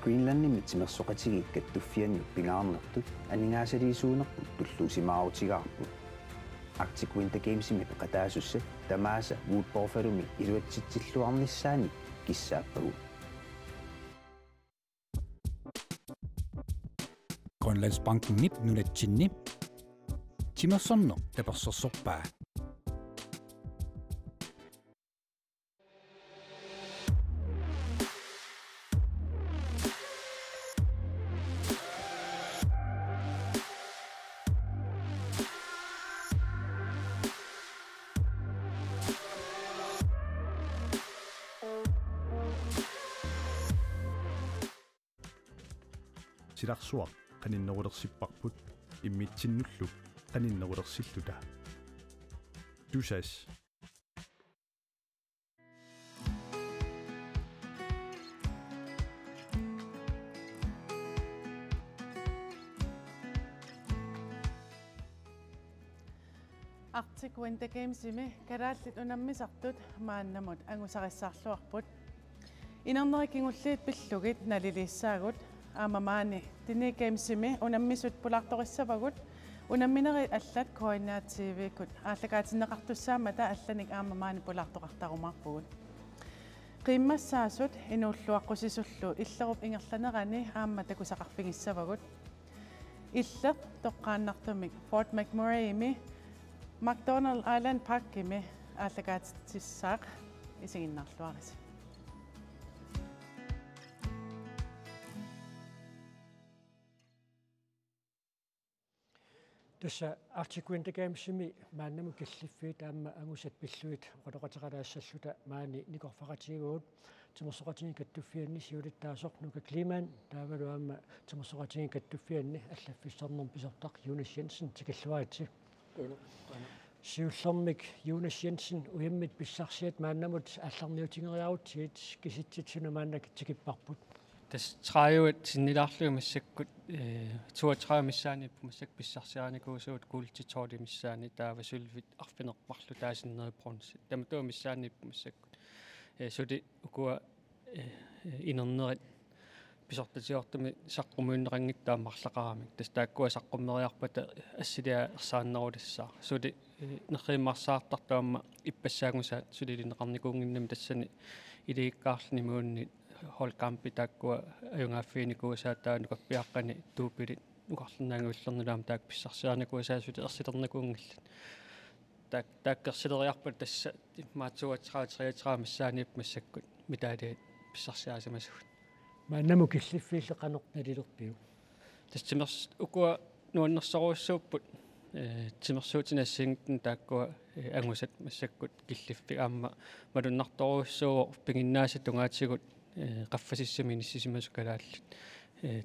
Greenlandimi timersoqatigik kattuffianni pingaarnertut aningaasaliisuunerput tulluusimaarutigaarput Arctic Winter Gamesimi peqataasussat tamaasa Woodborfalumi iluatsitsilluarnissaani kissaappagu Grønlandsbanken nip nunatsinni timersorno tapersorsorpaa Silarsuaq qaninnerulersipparput immitsinnulluk qaninnerulersilluta tusas Arctic Winter Gamesimi karaallit unammisartut maannamut angusarissarluarput inernerikingulliit pillugit naliliissaagut aamamaani tini gamesimi unammisut pulartorissavagut unammineri allat koordinaatiivikut ааллакаатиннеқартуссаамата алланик аамамаани пулаарторартаруmarpugut qimmassaasut inuulluaqqusisullу иллеруп ингерланерани аама такусақарфигиссавагут иллеқ тоққааннартумик Fort McMurray-ими McDonald Island Park-ими ааллакаатиссаақ исигиннаарлуарис Tässä Arctic Winter Gamesimi maannamu killiffiit aamma angusat pilluit qotoqataqalaassаллута maani nikorfaqatiiguut timersoqatigi kattuffianni siulittaasoq nuka kliman taavalu aamma timersoqatigi kattuffianni allaffissarnerm pisortaq Jonas Jensen tikalluaatsi siullermik Jonas Jensen ujammit pissarsiat maannamut алларниутингериарутсигит киситситсуна мааннак тикиппарпут Tas træet sinnilarlu missakkut 32 missaanippu missak pissarsiaanikuusuut kuultitsordi missaani taava sulvit arfinerparlu taasinnerri brons tamatua missaanippu missakkut sudi ukua inernerit pisortatiortumi saqqumuinnerangittaa tas taakkua saqqumeriarpata assilia ersaannerulissаа sudi nerriimmarsaartartuamma ippassaagusaat sulilinneqarnikuunginnami tassani iliikkaarluni muunni holkampi takkua ajungaaffiinikuusaattaanukak piaqqani tuupilit uqarlinaanguullernilaam taak pissarsiarnikuusaasut ersilernakuungillat taakkersileriarpat tassa maatsuatraa missaaniip massakkut mitaaliat pissarsiaasimasut maannamu killiffiilleqanernalilerpiu tassimers ukua nuannersoruussuupput timersuutinassiingitten taakkua angusat massakkut killiffi aamma malunnartoruussuuo pinginnaasatungaatsigut qaffasissamini sisimasukalaаллит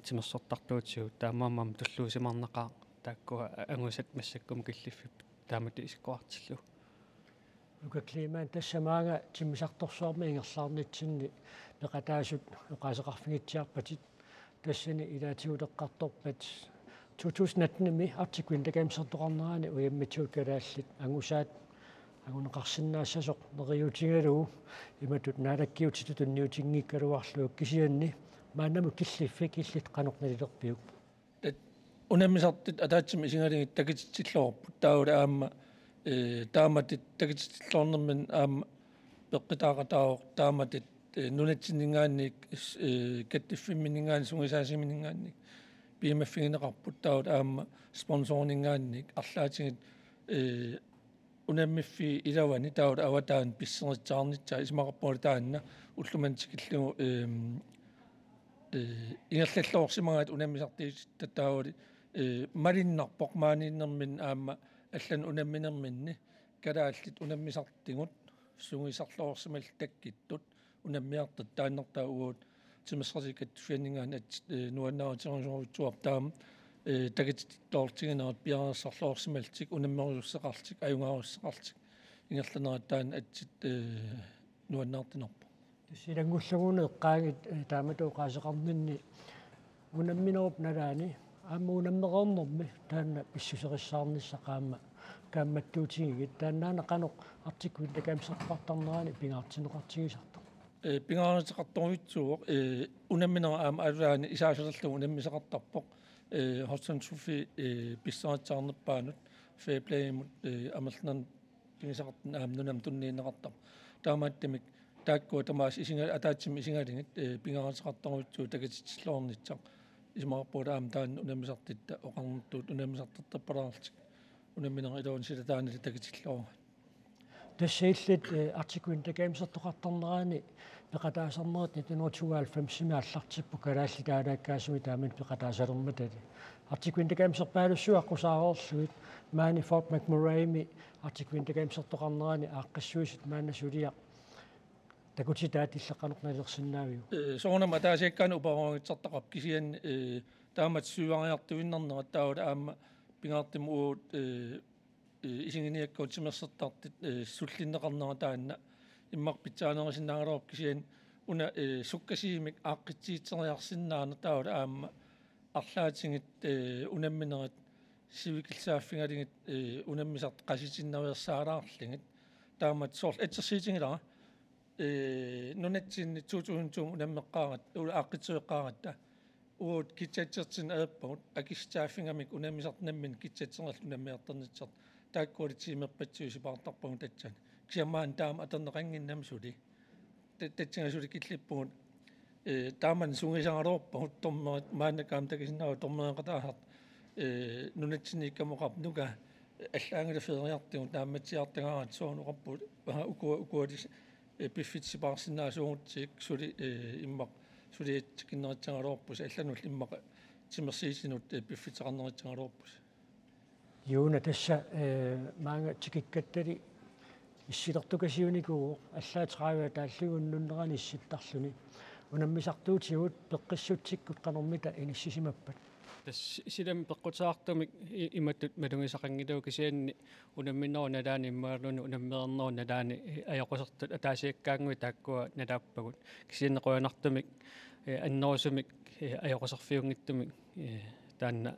тимерсортартуутсигут таамаамам туллуусимарнеқаа тааккуа ангусат массаккум киллиффип таамати исиккуартиллу ука климан тассамаага тиммисарторсуарми ингерлаарнитсинни неқатаасут оқаасеқарфигитсиарпатит тассани илаатигулеққарторпат 2018-ми Arctic Winter Games-ертоқарнерани уяммитсуут калааллит ангусаат агунеқарсинаассасоқ нериутингалугу иматут наалаккиутиту тунниутингиккалуарлуак кисианни мааннаму киллиффи киллит қанорналилерпиук унаммисартит атаатсими исингалингит такитиллоорпут таула аама тааматит такитиллоорнермин аама пеққитаақатаавоқ тааматит нунатсинингаанник каттиффимминингаани сунгисаасиминингаанник пиимаффигинеқарпут таула аама спонсорнингаанник арлаатингит unamiffi ilawani taut awataan pisseritsаарnitsa ismaqarpuulitaanna ullumantsikillugu ingerlalluorsimagat unammisartiit tattaavuli malinnarpoq maaninnermin aamma allan unamminerminni kalaallit unammisartingut sungisarluorsimal takkittut unammiartat taannertaa uut timisratikat fianningaan at nuannautisorsuartaam takitittoortiginerat piarersarluorsimaltik unammerusseqartik ajungaarusseqartik ingerlanerattaan atsit nuannaartinerpo tassilangullagune eqqaagit taamatooqaaseqarninni unamminerup nalaani aamma unammereernermi taanna pissuserissаарnissaqaamma kaammattuutigigit taannaana qanoq Arctic Winter Games-erpartarnerani pingaartineqartigisartoq пингаанатеқартторюитсууоқ унамминера аама алуаани исаасалерлу унаммисеқартарпоқ Hudson Trophy писсаатсаарнерпаанут фейплеймут амерлнан пигисақартин аамнунам тунниинеқартар таамааттамик тааккуа тамаас исинга атаатсим исингалингит пингаанатеқартторюитсуу такатитсиллоорнитсақ исмаарпуут аама таан унаммисартитта оқарнэртуут унаммисартартарпалаарлтик унамминера илуун силатаанали такатиллоорга тассаиллит артикуин такаамсертоқартарнераани пеқатаасарнерит 1992 аллартиппу калаалли таалааккаасуи таамат пеқатаасалерматали артикуин такаамсерпаалуссуаққусаарорлуит маани Fort McMurray артикуин такаамсертоқарнераани ааққассуисит маанасулиа такутитаат иллеққанерналерсиннаавиу соонама таасиаккаани упаруангитсартақап кисиан таамат сууариартуиннарнера тааула аама пингаартим уут исингиниаккуут симерсертартит суллиннеқарнера таанна иммақ питсаанерисиннаагалерп кисиан уна суккасиимик ааққитсиитсериарсиннаана тааула аама арлаатингит унамминерит сивикилсааффингалингит унаммисарт қаситиннериерсаалаарлингит таамат сорл этерсиитингилара нунатсинни 2002 унаммеққаагат ула ааққитсуеққаагатта уут китсатсертин ааппагут акистааффингамик унаммисартнаммин китсатсернерлу унаммиартернитсерт тааккуалитсиимерпатсуисипаартарпагун татсани киамаан таама атернеқангиннам сули татсингасули киллиппугут тааман сунгисангалуорпагут тормерит маанакаам такисиннаа тормеэқатаахарт нунатсиниккамоқарп нука аллаангила фериартигу тааматсиартагаат соонуқарпут укуалис пиффитсипаарсинаа суунгутсик сули иммақ сулиатсикиннеритсангалуорпус алланул иммақа тимерсиисинут пиффитеқарнеритсангалуорпус юуна тасса маанга тикиккаттали иссилертукасиуникуу аллаатеқаавиа тааллугуннуннерани исситтарлуни унаммисартуутигут пеққиссутсиккут қанормита иниссисимаппат тас силам пеққутаартумик иматтут малунгисақангилуу кисианни унамминноо налаани иммаалуни унаммерноо налаани аёқусертут атаасиаккаангуи тааккуа налааппагут кисианнеқуянартумик аннерусумик аёқусерфиунгиттумик таанна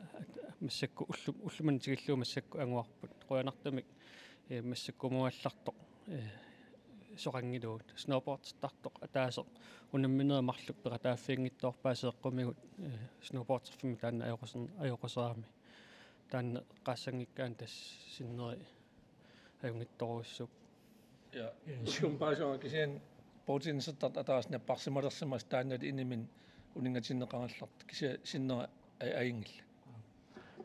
массакку уллуман тигиллуу массакку ангуарпут қуянартумик массаккумуаллартоқ соқангилуут сноубордтартоқ атаасеқ унамминера марлук пеқатааффингитторпаасеэққумигут сноубордтерфими таанна аёқусаами таанна қаассангиккаан тас синнери аюнгитторуссук ja скумпаасоо кисиан поотинсертарт атаасна парсималерсимас тааннали инимин унингатиннеқаралларт кися синнера аингилла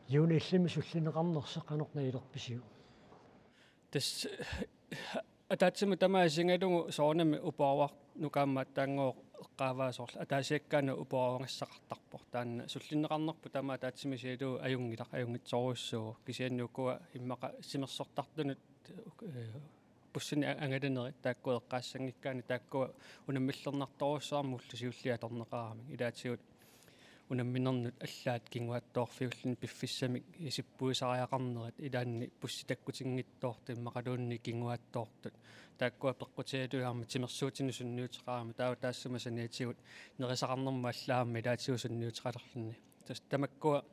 юуна иллими суллинеқарнерсеқанорна илерписиу тас атаатсиму тамаасингалугу соорнами упаавар нукаамма таангоо эққааваасорла атаасиаккаана упаавангассақартарпор таанна суллинеқарнерпу тамаа таатсимисиалуу аюнгилақ аюнгитсоруссуу кисианнукуа иммақа симерсортартунут пуссини ангалинери тааккуа эққаассангиккаани тааккуа унаммиллернарторуссаармуллу сиуллиаторнеқарами илаатсигут унамминернут аллаат кингуаттоорфиуллин пиффиссамик исиппуисариақарнерат илаанни пусситаккутингиттоорт иммақалуунни кингуаттоортут тааккуа пеққутиалуарми тимерсуутину сунниутеқарами таава таассума саниатигут нерисақарнерма аллаамми илаатигу сунниутеқалерлни тас тамаккуа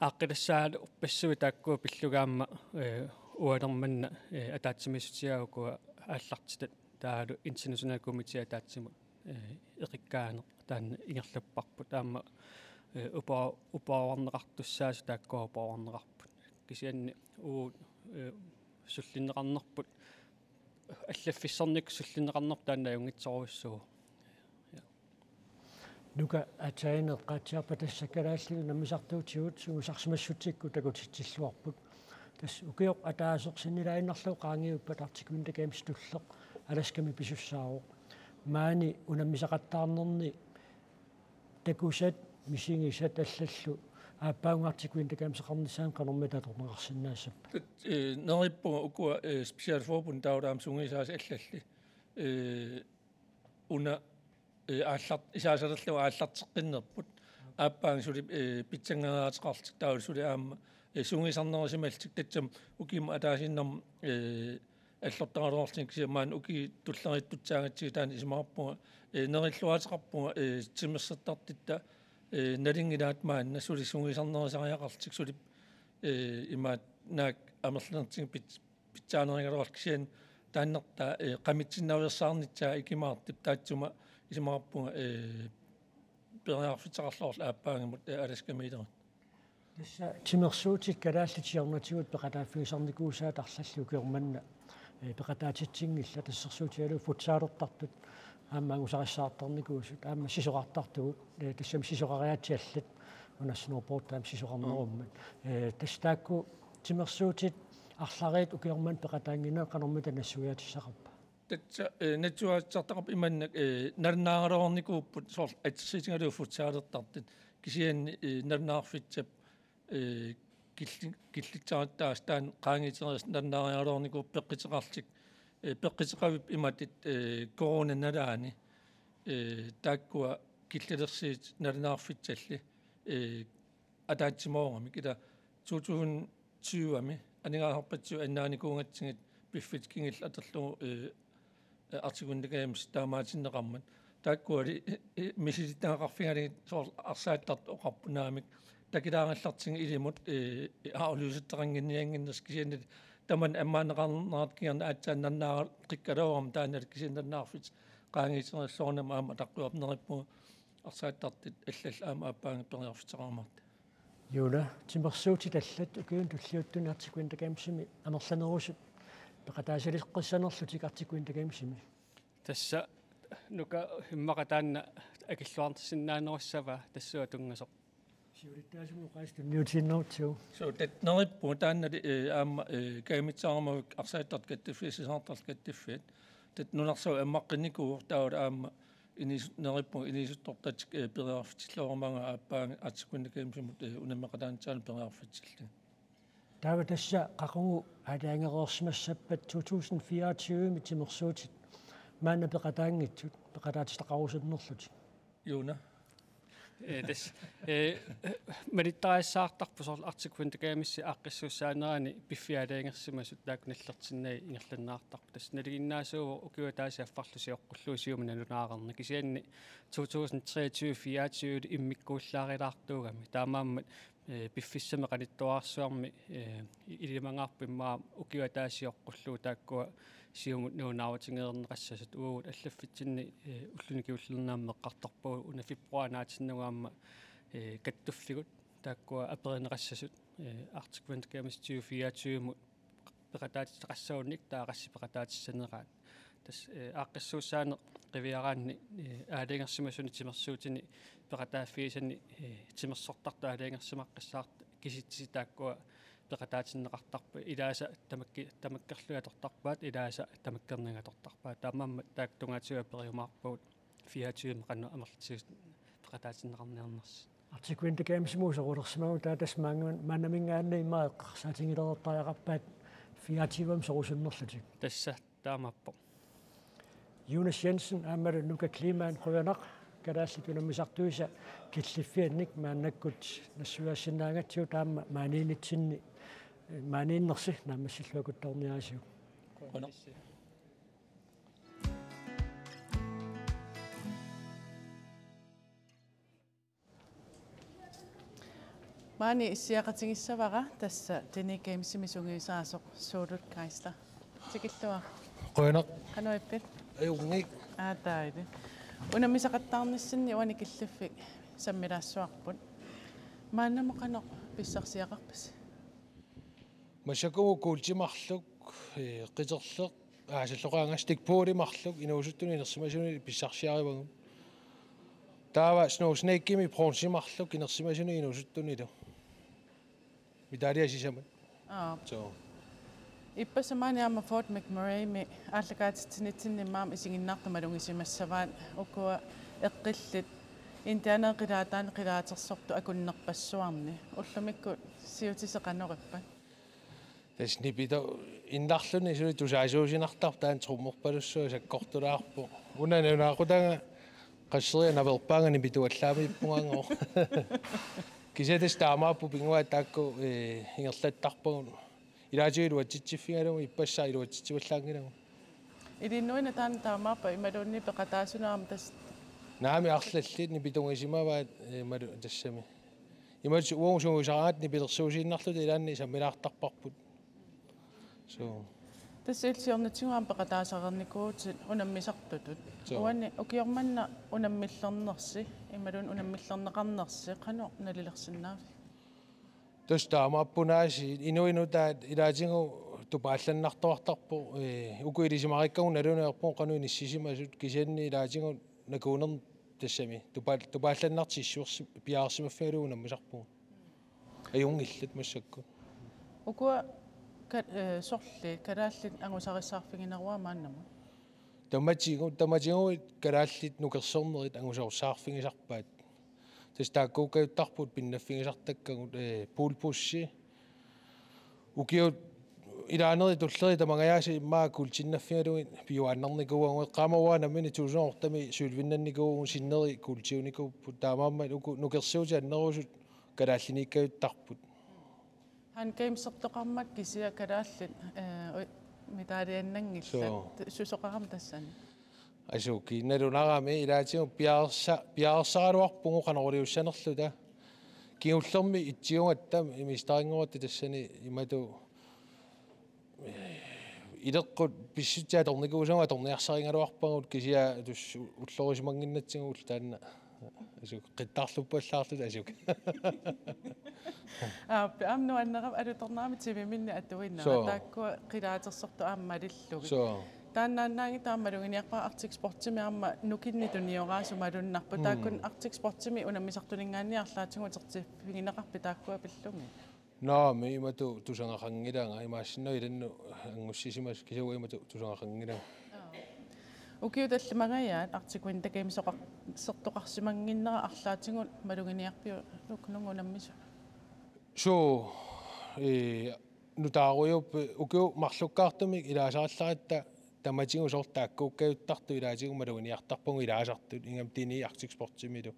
ааққилассаалу пассуи тааккуа пиллугаамма уалерманна атаатсимиссутиаагукуа ааллартитат таалу international committee атаатсимут эқиккаанеқ таанна ингерлаппарпут таама упааварнеқартуссаасу тааккуа упааварнеқарпут кисианни уу суллиннеқарнерпут аллаффиссерник суллиннеқарнер таанна юнгитсоруссуу нука атаинеққаатиарпа тассакалааллигу наммисартуутигут сугусарсимассутикку такутитсиллуарпут тас укиоқ атаасоқсинилаиннарлу qaangiuppat артикуин такаамстуллеқ аласками писуссааро маани унаммисақаттаарнерни такусат мисингисат аллаллу ааппаунгаартикуин такаамсеқарнissaam канормитаторнеқарсинаассап нериппу укуа специалфорбун таудаам сунгисаас аллалли уна ааллар исаасалерлу ааллартеққиннерпут ааппаан сули питсангараатеқартик таул сули аама сунгисарнерисималтик татсам укима атаасиннерм аллортаралуарлин кисимаан уки туллериттутсаагатсиги таани исмаарпуга нериллуатеқарпуга тимерсертартитта налингилаат маанна сули сунгисарнерисариақартик сули имаат наак амерлернтиг питсаанеригалуар кисиан тааннерта qamitsиннариерсаарнитсаа икимаартип таатсума исимаарпунга периарфитеқарлуорл ааппаангамут аласкамилерат тасса тимерсуутик калааллитиарнатигут пеқатааффигисарникуусаа тарлаллу киорманна пеқатаатитсингилла тассерсуутиалу футсаалертартут аама агусариссаартарникуусут аама сисоқартартугут тассам сисоқариатиаллат унассноорпорт таам сисоқарнеруммат тастаакку тимерсуутит арлариит укиорман пеқатаангинаа канормита нассуяатиссақарпа татса натсуаатсартақап иманнак нарнаагалоорникууппут соор атсиситингалуу футсаалертартит кисианни нарнаарфитсап киллитсааттаас таан qaangiтерис нарнаагалоорникууп пеққитеқарлик пеққитеқавип иматит корона налаани тааккуа киллилерсиит нарнаарфитсалли атаатсимоорами кила 2020ами анигаарпатсу аннааникуунгатсигит пиффит кингил атерлугу артикундагамс таамаатиннеқармат тааккуали мисилиттаагақарфигалигит соор арсааттарт оқарпунаамик такилаагаллартинги илимут аулуусуттеқангинниангиннерс кисианнат таман аммаанеқарнерат киерна аатсааннарнаа қиккалоорам таанал кисианнарнаарфит qaangiiterissорнама аама таққуапнериппу арсааттартит аллал аама ааппаанга периарфитеқармарт юла тимерсуути таллат укиун туллиуттуни артикуинтакаамсими амерланерусут пеқатаасалиққиссанерлутик артикуинтакаамсими тасса нука химмақатаанна акиллуартассиннаанеруссава тассуа тунгасоқ сиулиттаасуму қаастунниутиннэртиу so det nørrippu taannali aama kaamitsaaramavik arsaatart kattaffiisisaartarl kattaffiat tat nunarsu ammaqqinikuur taula aama inis nørrippu inisuttortat periarfitillormanga aappaanga atsikunnakaamsimut unammeqataanitsaan periarfitsillu таава тасса қақугу алаангереерсимассаппат 2024 митимерсуутит маана пеқатаангитсут пеқатаатистақарусуннерлути юна тас мариттаассаартарпу соор артикуинтакаамисси ааққиссууссаанерани пиффиалаангерсимасут таакуналлертиннаи ингерланнаартарпу тас налигиннаасуу укиуа таасиаффарлусиоққуллуусиума налунаарерна кисианни 2023-24 иммиккууллаарилаартуугами таамааммат пиффиссами каниттуаарсуарми илимангаарпиммаа укиуа таасиоққуллуу тааккуа сиумут нуунааутингернеқассасут уугут аллаффитсинни уллуникиуллернаамме эққарторпуу уна фибруанаатиннуаама каттуффигут тааккуа аперинеқассасут артиквенткамис 24 мут пеқатаатиқассаунник таақасси пеқатаатиссанераат тас ааққиссууссаане қивиараанни аалингерсимасуни тимерсуутини пеқатааффиисани тимерсортарта аалингерсимаққиссаарт киситси тааккуа пеқатаатиннеқартарпа илааса тамаккерлуатортарпаат илааса тамаккернагатортарпаат таамаамма таактунгаатиуа периумаарпуут 24 қанну амерлтиус пеқатаатиннеқарниарнерс артикуинтакаамсимуу сорулерсимагу таатас маангуан манамингаанна имаа эққарсаатингилерертариақарпаат 24 сорусуннерлутик тасса таамаппо Jonas Jensen аамалу нука климаан қуянақ калааллитунаммисартуиса киллиффианник мааннаккут нассуассинаагатсиу таама маанинитсинни мааниннерси наамассиллуакуттарниаасиу qona маани иссиақатингиссавара тасса тинигеймсимисунгиисаасоқ суулут кайсла тикиллуа qona кануиппит ayungik таиди унамисақаттаарниссинни уани киллиффик саммилаассуарпут мааннамоқано писсарсиақарпас mashakumu kuultimarluk qiterleq aasalloqaangas tikpuulimarluk inuusuttuni inersimasuni pissarsiarivagum taava snousneikkimi pronsimarluk inersimasuni inuusuttuni lu mitaliasisamat so иппасамаани аама Fort McMurray ми ааллакаатитсинитсиннимаам исигиннаартамалунгисимассаваат укуа эққиллит интианеқилаатаан қилаатерсорту акуннерпассуарни уллумикку сиутисеқанориппа тасни пита иннарлуни сули тусаасуусинартар таан труммерпалуссуа саккортулаарпу унанунаақутага qassria naverpaangani pituallaami ippungaangor kisatas taamaappu pingua taakku ingerlattarpagun ilaatigilu atsitsiffigalum ippassаа iluatsitsivallaanginagu илиннуина таан таамаапа ималуунни пеқатаасунаам тас naami arlallitni pitungisimaavaat malu tassami imatu uungsuusaraatni pilersuusiinnarlut ilaanni sammilaartarparput so тассиилсиорнатсигуам пекатаасарерникуутит унаммисартутут уанни укиорманна унаммиллернерси ималун унаммиллернеқарнерси қано налилерсиннаави тустаамааппунааси инуинутаат илаатингу тупаалланнартуартарпу укуилисимариккагу налунеерпун қану ниссисимасут кисианни илаатингу накуунер тассами тупаалланнартиссуерси пиаарсимаффигалуу унаммисарпу аюнгиллат массакку укуа сорли калааллит ангусариссаарфигинеруа мааннама таматигу калааллит нукерсорнерит ангусаруссаарфигисарпаат тастааккуукаюттарпут пиннаффигисартаккагут пулпусси укиут илаанери туллери тамагаяаси иммаа култиннаффигалугит пиуааннарникууангу эққамауаа наммини туусоортами суулвиннанникуу синнери култиуникуппут таамаамма нукерсуути аннерусут калааллиниккаюттарпут хан геймсертоқармак кисиа калааллит митаалианнангилла сусоқарам тассани асуки налунарами илаатигу пиаарсаралуарпугу канаруliussанерлута киуллерми итсиунгаттам имистарингуатта тассани имату илеққут писсутсааторникуусама торниарсарингалуарпагут кисиа тус уллорисимангиннатсигуул таанна асук қиттаарлуппаллаарлут асук амну аннерам алуторнаами тивиминни атуинна тааккуа қилаатерсорту ааммалиллуги тааннааннаанги таамалугиниарпа Arctic Sportimi аама нукинни туниораасумалуннарпу тааккун Arctic Sportimi унаммисартулингаанниарлаатингу тертиффигинеқарпи тааккуа пиллунги наами имату тусангақангилаanga имаассиннери иланну ангуссисимас кисауа имату тусангақангилаanga укиуталлимагаyaat Arctic Winter Games сертоқарсимангиннера арлаатингут малугиниарпиу лукнунгу наммису нутааруйуп укиу марлуккаартумик илаасаарларатта таматигу сортааккууккаюттарту илаатигу малугиниартарпугу илаасартут ингам тини Arctic Sportимилу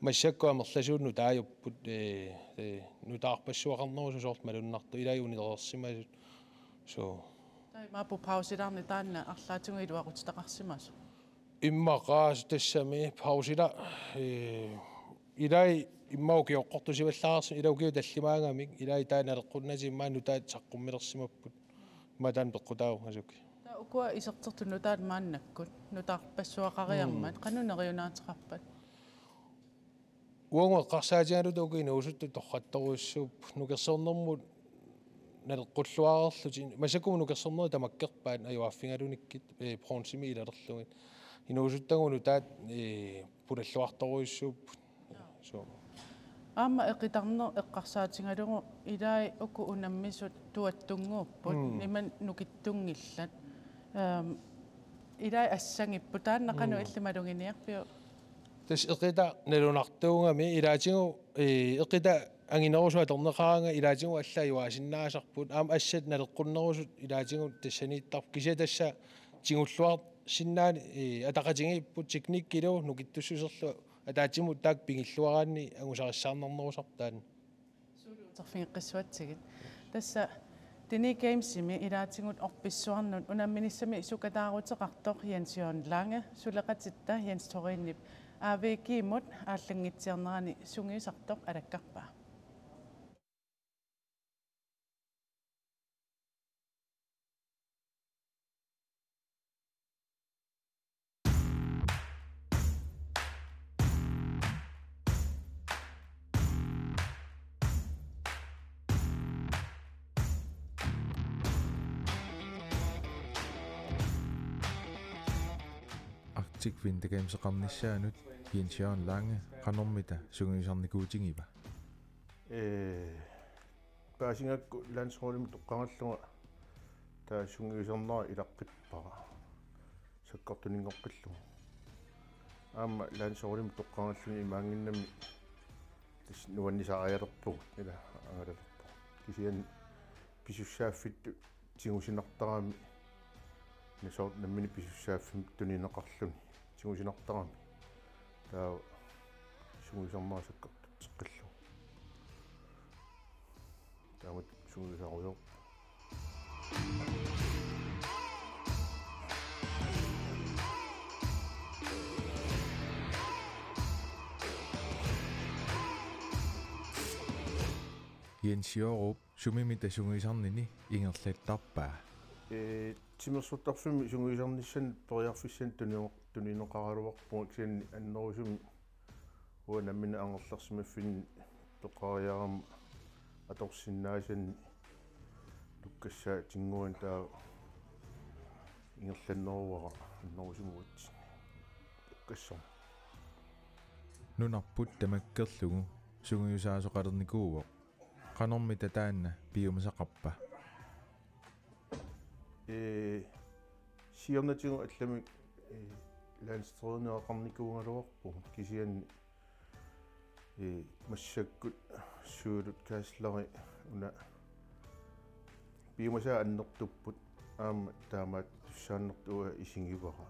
массакку амерласуут нутааюппут нутаарпассуақарнерусу сорт малуннарту илаюнилерсимасут маапу паусилаарни таанна арлаатингу илуақутитақарсимасу иммақаас тассами паусила илай иммаукиоққортусиваллаарси илаукиу таллимаангамик илай тааналеққуннати иммаа нутаат саққуммилерсимаппут матаан пеққутау асуки таа укуа исертерту нутаат мааннаккут нутаарпассуақариармат қанунериунаатеқарпат уангоққарсаатигалута укиинуусутту торратторуссууп нукерсернэрмут налеққуллуарерлути масакуму нукерсернери тамаккерпаат аюаффингалуниккит пронсими илалерлугит инуусуттагуну таат пулаллуарторуссууп аама эқитарнер эққарсаатингалугу илаи уку унаммисут туаттунгууппут ниман нукиттунгиллат илаи ассангиппу тааннақану иллималугиниарпиу тас эқита налунартуунгами илаатигу эқита ангинерусуа торнеқаранга илаатигу аллаюаасиннаасарпут аама ассат налеққуннерусут илаатигу тассанииттарп кися тасса тигуллуар синнаани атақатингиппут техниккилу нукиттуссусерлу атаатимут таак пингиллуараанни ангусариссаарнернерусартаан сулуутарфингеққиссуатсигит тасса тини геймсими илаатингут орписсуарнут унамминиссами сукатаарутеқартоқ янсион ланге сулеқатитта янс ториннип аавекиимут ааллангитсиарнерани сунгиусартоқ алаккарпаа Arctic Winter Games qamnissaanut Jens-Jørgen Lange qanormita sungiisarnikuutingiva paasingakku landsroolimi toqqangalluga taa sungiisarnera ilaqqippaqa sakkartuningoqqillugu aamma landsroolimi toqqangalluni imaanginnami tas nuannisarialerpugu ila angalerpu kisian pisussaaffittu tigusinartarami nisort nammini pisussaaffim tunineqarluni tigusinartarami taa sungiisarnera sakkartutteqqillu taamat sungiisaruyo Jens Jørup sumimita sungiisarnini ingerlattarpaa тимерсуттарфими сунгуисарнissan периарфиссан тунинеқаралуарпу ксианни аннерусуми уа наммина ангерларсимаффин тоқариарама аторсиннаасанни луккассаа тингуан таа ингерланнеруара аннерусумуут луккассаа нунарпут тамаккерлугу сунгуисаасоқалерникууво канорми татаанна пиумасақарпа сиорнатигу алламик ланстернеақарникуунгалуарпу кисианни массаккут суулут кааслари уна пиумаса аннертуппут аама таамаат туссааннертуа исингивара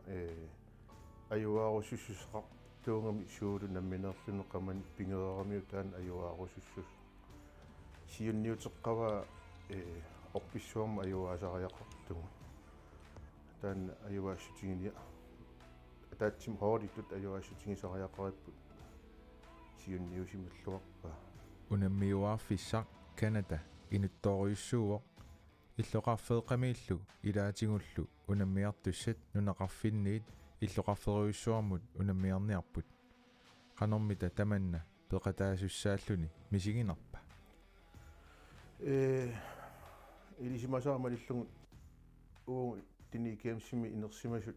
аюаарусуссусеқар туунгами суулу намминерлуну қаман пингерарамиу таан аюаарусуссус сиунниутеққава орписсуарма аюаасариақартугу таан аюаассутигиния таатсим хоолиттут аюаассутигисариақариппут сиунниусималлуарпа унаммиуаарфиссақ канада инутторюссууоқ иллоқарфеэқамииллу илаатигуллу унаммиартуссат нунақарфинниит иллоқарфериуссуармут унаммиарниарпут канормита таманна пеқатаасуссааллуни мисигинарпа илисимасаамалиллугу уу тини кемсими инерсимасут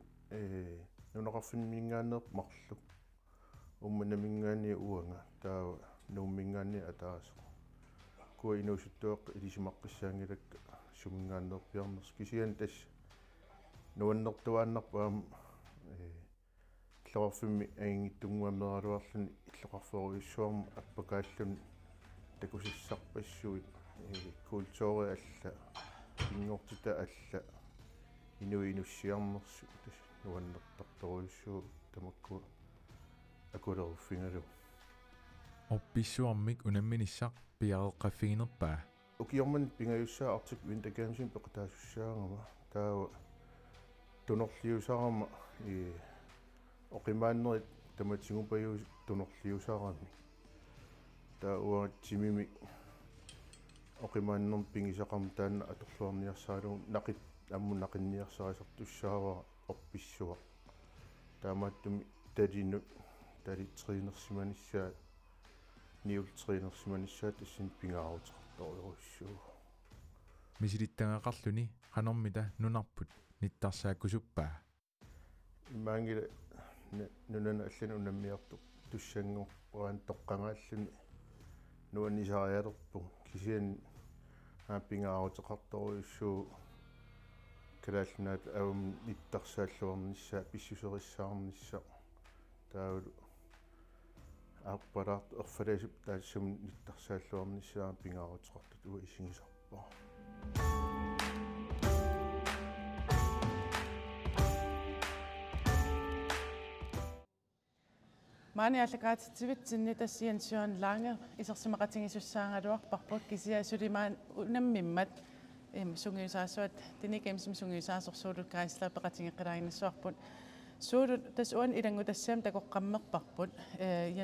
нунақарфинмингааннерп марлу умманамингаани уанга таава нууммингаани атаасо куа инуусуттуақ илисимаққиссаангилакка сумингааннерпиарнерс кисиан тас нуаннертуааннарпаам иллоқарфимми аингиттунгуаммералуарлуни иллоқарферуйуссуарма аппакааллуни такусиссарпассуит культури алла ингортита алла инуинуссиарнерсу тас нуаннертарторуйуссуу тамаккуа акулеруффингалу опписсуармик унамминиссақ пиареққаффигинерпаа укиорман пингаюссаа артик винтакаамсин пеқатаассуссаагама таава тунерлиусаарама оқимааннерит таматсигупаюус тунерлиусаарами таа уа тимими оқимааннерм пингисақарма таанна аторлуарниарсаалугу нақит амму нақинниарсарисартуссаава опписсуа таамааттуми талинут талитринерсиманиссаа ниултринерсиманиссаа тассин пингаарутеқарторуйуссуу мисилиттангақарлуни канормита нунарпут ниттарсааккусуппаа имаангила нунана аллан унаммиарту туссангу уан тоққангааллуни нуаннисариалерпу кисиан пингаарутеқарторуйуссуу калаалнаат аум ниттарсааллуарнissaа писсусериссаарнissaа таавлу аппарат орфаласип таассум ниттарсааллуарнissaа пингаарутеқартут уа исигисарпаа Mani аллакаатитсивитсинни тассиансуан лаанга исерсимақатингисуссаангалуарпарпут кисиа сулимаан унаммиммат сунгиусаасуат тиникемсим сунгиусаасорсуулут кайслаа пеқатингеққилаагинассуарпут суулут тас уан илангутассаам такоққаммерпарпут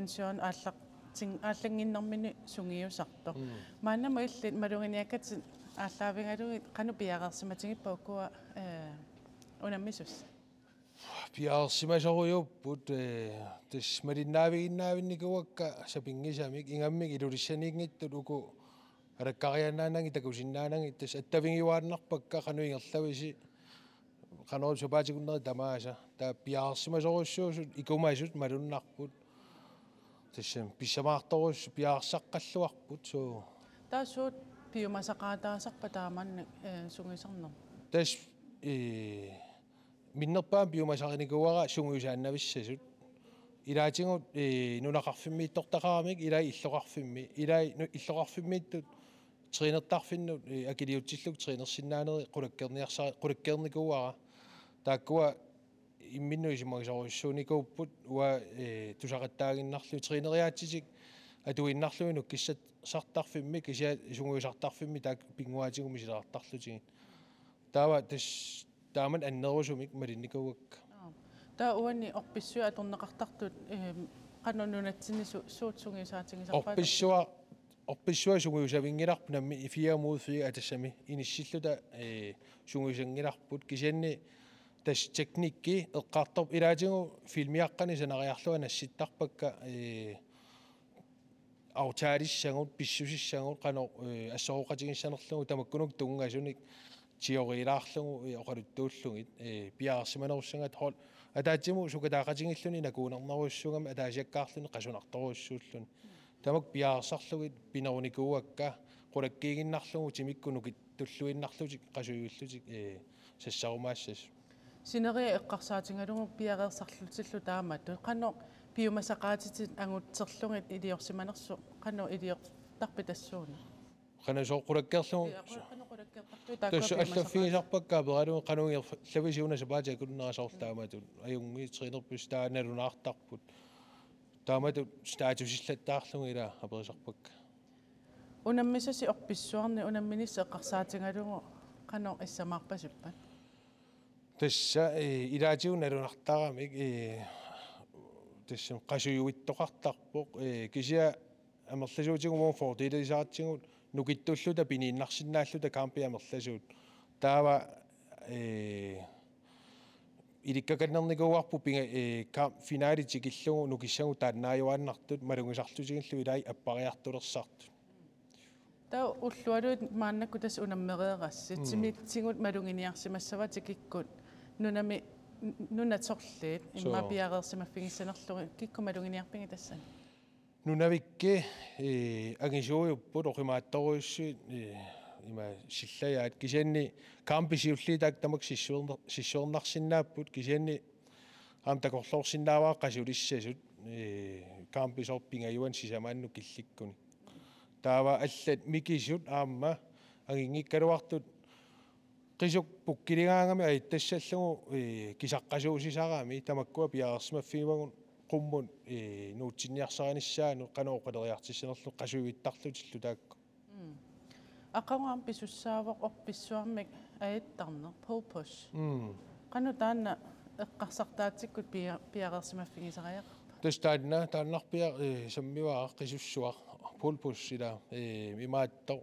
янсуан ааллангиннэрмини сунгиусарто мааннама иллит малугиниаккат ааллаавингалугит қану пиареерсиматингиппа уккуа унаммисус пиаарсимасоруйуппут тас малиннаавигиннаавинникуакка сапингисамик ингаммик илулиссаниингиттут уку алаккарианаананги такусиннаананги тас аттавингиуааннарпакка кануингерлависи каноо супаатигуннери тамааса таа пиаарсимасоруссуусут икумаасут малуннарпут тассам писсамаарторус пиаарсаққаллуарпут соо таасуут пиумасақаатаасарпа тааманна сунгисарнер тас миннерпаам пиумасариникуара сунгиусааннависсасут илаатингут нунақарфиммииттортақарамик илай иллоқарфимми илай иллоқарфиммииттут тринертарфиннут акилиутсиллук тринерсиннаанери қулаккерникуара тааккуа имминнуисимагисаруссууникууппут уа тусақаттаагиннарлу тринериаатсисик атуиннарлуи нуккиссат сартарфимми кися сунгиусартарфимми таак пингуаатигуми силаартарлутигин таава тас тааман аннерусумик малинникугакка таа уани орписсуа аторнеқартартут канонунатсини суут сунгиусаатингисарпаа орписсуа Orpissua sunguusavingilarpu nammi 4 mod 4 atassami inissilluta sunguusangilarput kisianni tas teknikki eqqaartorp ilaatigu filmiaqqani sanariarlua nassittarpakka autaalissangut pissusissangut qano assoruqatigissanerlugu tamakkunuk tungasunik tiorilaarlugu oqaluttuullugit piaarsimanerussangat hol ataatimu sukataaqatigilluni nakuunerneruussugam ataasiakkaarluni qasunartoruussuulluni tamak piaarsarlugit pinerunikuuakka qulakkiiginnarlugu timikkunukit tulluinnarlutik qasuyullutik sassarumaassas Sineri eqqarsaatigalugu piareersarlutillu taamattu qanno piumasaqaatitit angutserlungit iliorsimanersu qanno iliortarpitassuuna qana soqqulakkeerlugu tassu allaffigisarpakkaa peralugu qanugi lavisiuna sapaati kunnerasartaamatu ajungi trinerpus taanalunaartarput taamatu staatusillattaarlugu ila aperisarpakka unammisasi orpissuarni unamminisse eqqarsaatigalugu qanno issamaarpasuppat tassa ilaatigunalunartaramik tassam qasuyuittoqartarpoq kisia amerlasuutigu fortilisaatsigut nukittulluta piniinnarsinnaalluta kaampi amerlasuut taava ilikkakanernikuuarpu pinga finaalitikillugu nukissagu taannaajuaannartut malungisarlutigillu ilai appariartulersartut Tau ullualuut maannakku tas unammereerassi timitsingut malunginiarsimassava tikikkut nunami nunatsorliit imma piareersimaffigissanerlugu kikku malunginiarpingi tassan nunavikki agisuujupput oqimaattoruussuit ima sillayaat kisianni kaampisiulliitaak tamak sissuernarsinnaapput kisianni takorlorsinnaavaa qasulissasut kaampisoor pingajuan sisamaannu killikkuni taava allat mikisut aamma angingikkaluartut qisuk pukkiligaangami aittassallugu kisaqqasuusisarami tamakkua piareersimaffigimagun qummun nuutsinniarsaranissaanu qanooqaleriartissanerlu qasuivittarlutillu taakku aqangaam pisussaavoq orpissuarmik aittarner purpose qanu taanna eqqarsartaatikkut piareersimaffigisariaq taanarpia sammiwaa qisussuaq purpose ila imaattor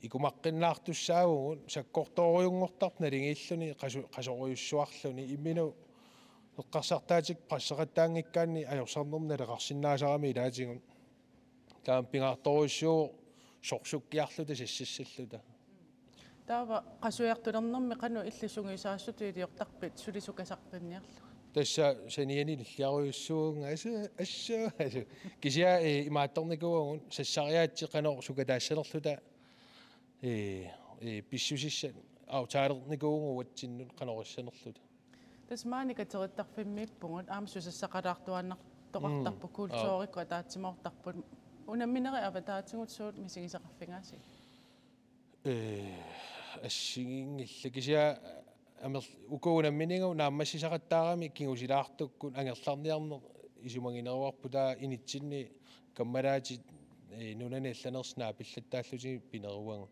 ikumaqqinnaartussaavugun sakkortooriungortarp nalingiilluni qasoruyussuarluni imminu eqqarsartaatik qassaqattaangikkaanni ajorsarnerna leqarsinnaasarami ilaatigun taam pingaartoruussuu sorsukkiarluta sassassalluta taava qasuiartulernermi qanu illusungisaassutu iliortarpit sulisukasarpinniarlu tassa saniani illiaruyussuunga assa kisia imaattornikuugun sassariaatsi qanor sukataassanerluta pissusissa autaalernikuugu uatsinnut qanorassanerluta tasmaani katerittarfimmiippungut aamsusassaqalaartuannartoqartarpu kultuurikku ataatsimortarput unammineri avataatigut suut misigisaqarfingaasi assingingilla kisia ukuunamminingu naammassisaqattaarami kingusilaartukkun angerlarniarner isumangineruarputaa initsinni kammalaatit nunani allanersnaa pillattaallutigi pineruangu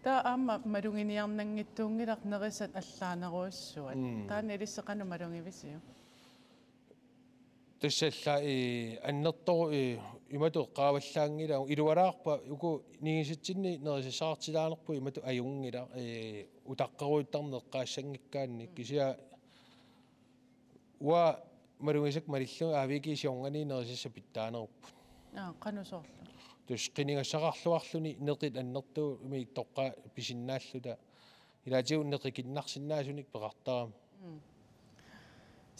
taa aamma malunginiarnangittuungilaq nerisat allaaneruissuat taani ilisseqanu malungivisiu tassalla annertoru imatu qaavallaangila ilualaarpa uku nigisitsinni nerisissaartilaanerpu imatu ajungila utaqqeruittarneqqaassangikkaanni kisia wa malungisak malillu aavikiisiorngani nerisissa pittaaneruppu qanusorlu tus qinigassaqarluarluni neqit annertu imi toqqa pisinnaалluta ilaatiu neqikinnarsinnaasunik peqartarama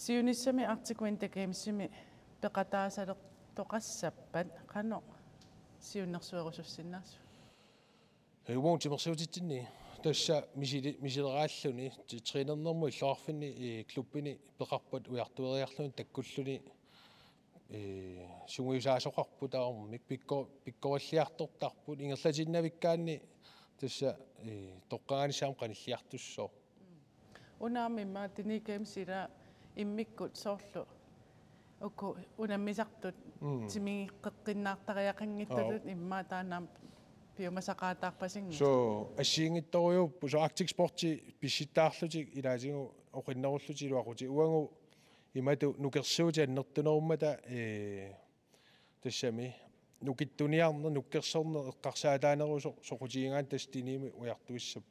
siunissami artikuinta gamesimi peqataasalertoqassappat qanu siunnersuerusussinnaassu Hewon timersuutitsinni tassa misileraalluni trainernermu illoarfinni klubbini peqarpat ujartueriarluni takkulluni sunguisaasoqarputaarmik pikkoralliartortarput ingerlatinnavikkaanni tassa toqqaganissaam qanilliartussoo unaami maatini gamesila immikkut soorlu uku unammisartut timiqeqqinnaartariaqanngittatut imma taanaam piumasaqaataarpasingi so assiingittoriuppu so Arctic Sporti pissittaarlutik ilaasigu oqinnerulluti luaquti uangu imatu nukersuuti annertunerummata tassami нукиттуниарна нуккерсерне эққарсаалаанерусо соқутиингаан тастиними уяртуиссап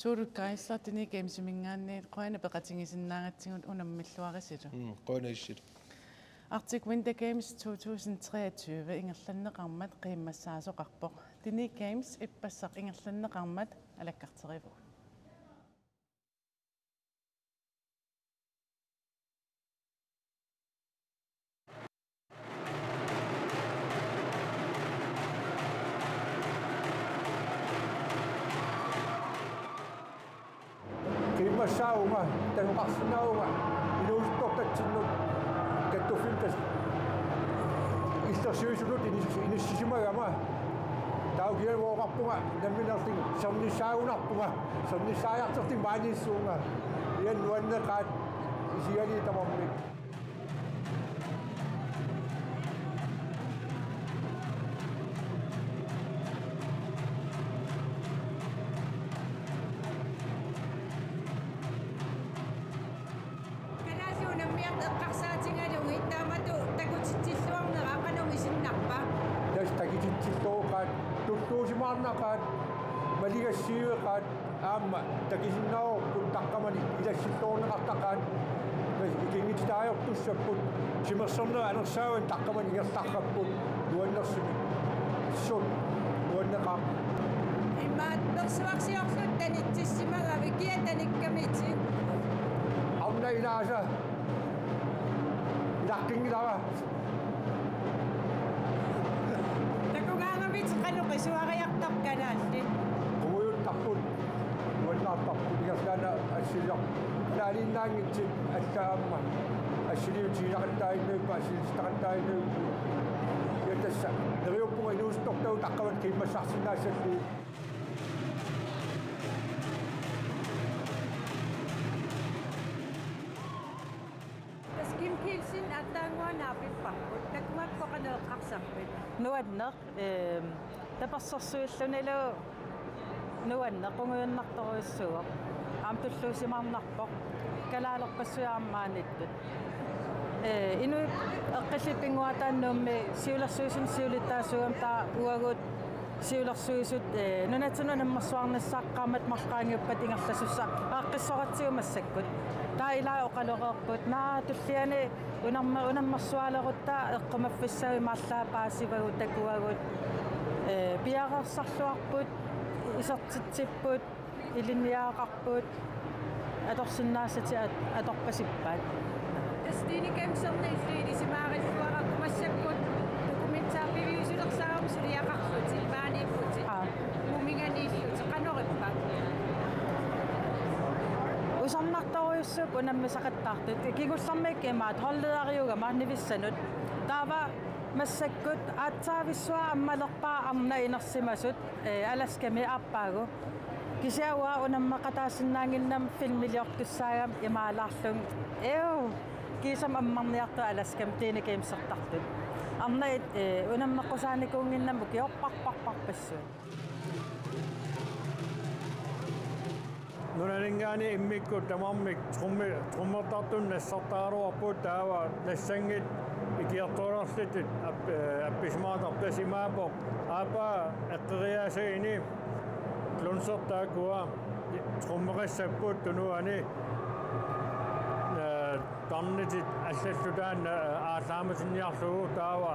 сууруккаислартини геймсимингаанни qoina peqatingisinnaagatsigut unamмиллуарисилу qoinaissил Arctic Winter Games 2023 ingerlanneqarmat qiimmassaasoqarpoq tini games ippassaq ingerlanneqarmat alakkarterivu qiimmassaunga tanuqarsinauga inuustortatsinut kattufiltas illersuisulut inissisimagama taukialuoqarpunga namminerting sernissaunarpunga sernissaajarterting maanissuunga ian nuanneqaat isiali tamarmik tulluusimaarnaqaat maligassiiqaat aamma takisinnaao kuntaqqamani ilassillorneqartaqaat ikingititaayortussapput simersornera anersaavan taqqamani igertarrapput nuannersimi sut nuanneqaaq immaat persuarsiorlut tanittissimagami kiatanikkamiti amna ilaasa ilaqqingilava qisuariartarkanaalli qumuyuttarput nuannaartarput igerlaana assilior naalinnaangitsit allaamma assiliutiinaqattaainuippa assilistaqattaainuippu yatassa neriuppunga inuustortau taqqavat kiimmassarsinnaasalli skimkiilsin attaanguanaapipparput takmakkoqaneeqqarsarpit nuanneq tapersorsuillunilu nuannequnguunnartoruissuuq aamtulluusimarnarpoq kalaalerpassuyaarmaanittut inu eqqillipinguataannuummi siulersuusin siulittaasuugam taa uagut siulersuisut nunatunu nammersuarnissaqqaamat marqaangiuppat ingerlasussa aaqqissoratsiumassakkut taa ilaa oqaloqeerput naa tulliani unammersualeruttaa eqqumaffiссави маарлаапаасивагу такуагут пиареерсарлуарпут исертитсиппут илинниаақарпут аторсиннаассати аторпасиппаат тастини кемсерни иллиисимаариллуараккумассаппут документаарпивиусулерсаарам сулиақарлут силмаанииппут муминганииллут канориппа усарнарторуйуссуп унаммисақаттаартут кигуллэрмик имаат холлеариуга мааннивиссанут таава массаккут аатсаависсуа аммалерпаа арна инерсимасут аласками ааппаагу кисиауа унаммақатаассиннаангиннам филмилиортуссаагам имаалаарлун кисам аммарниарту аласкам тини геймсертартут арна унаммаққусааникуунгиннаму киорпарпарпарпассуут нуналингаани иммикку тамармик труммертартун нассартааруарпут таава нассангит икиартуарерлитит апписмаатартасимаапо аапа эққериаасаини клунсертаакуа труммериссаппут тунуани тарнитит аллаллутаан аалаамасинниарлугу таава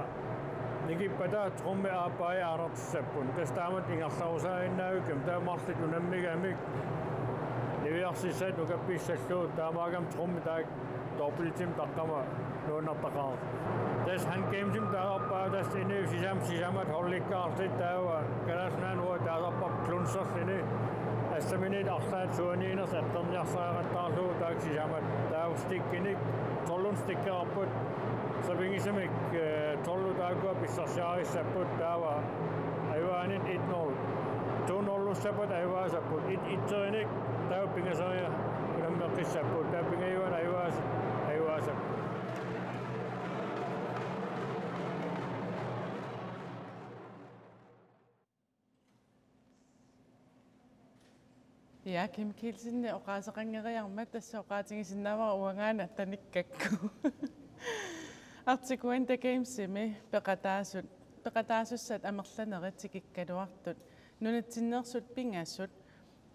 никиппата трумме аапаи аарертиссаппун тастаамат ингерларусааиннаагуккам таамарлит унаммигамик Niviarsisat ukappissalluut taamaagam trummi taak doppeltim taqqama nuunartaqaar tas han gamesim taarpaa tas ini sisamat hollikkaartit taava kalasnaan huo taarpa klunserlini assaminit arsaat suaniiners atterniarsaaqattaarluu taak sisamat taavstikkinik tollun stikkerarput sapingisamik tollu taakua pissarsiarissaput taava aivaanit 1-0 2-0 aivaasaput itterinik taupingasaria unammeqqissaput taupingayuan aivaasap Ja, Kim Kielsen oqaasaqangeriarmat tassa oqaatigisinnaavara uangaana tanikkakku. артикуинта геймсими пеқатаасуссат амерланериттикиккалуартут нунатсиннерсут пингассут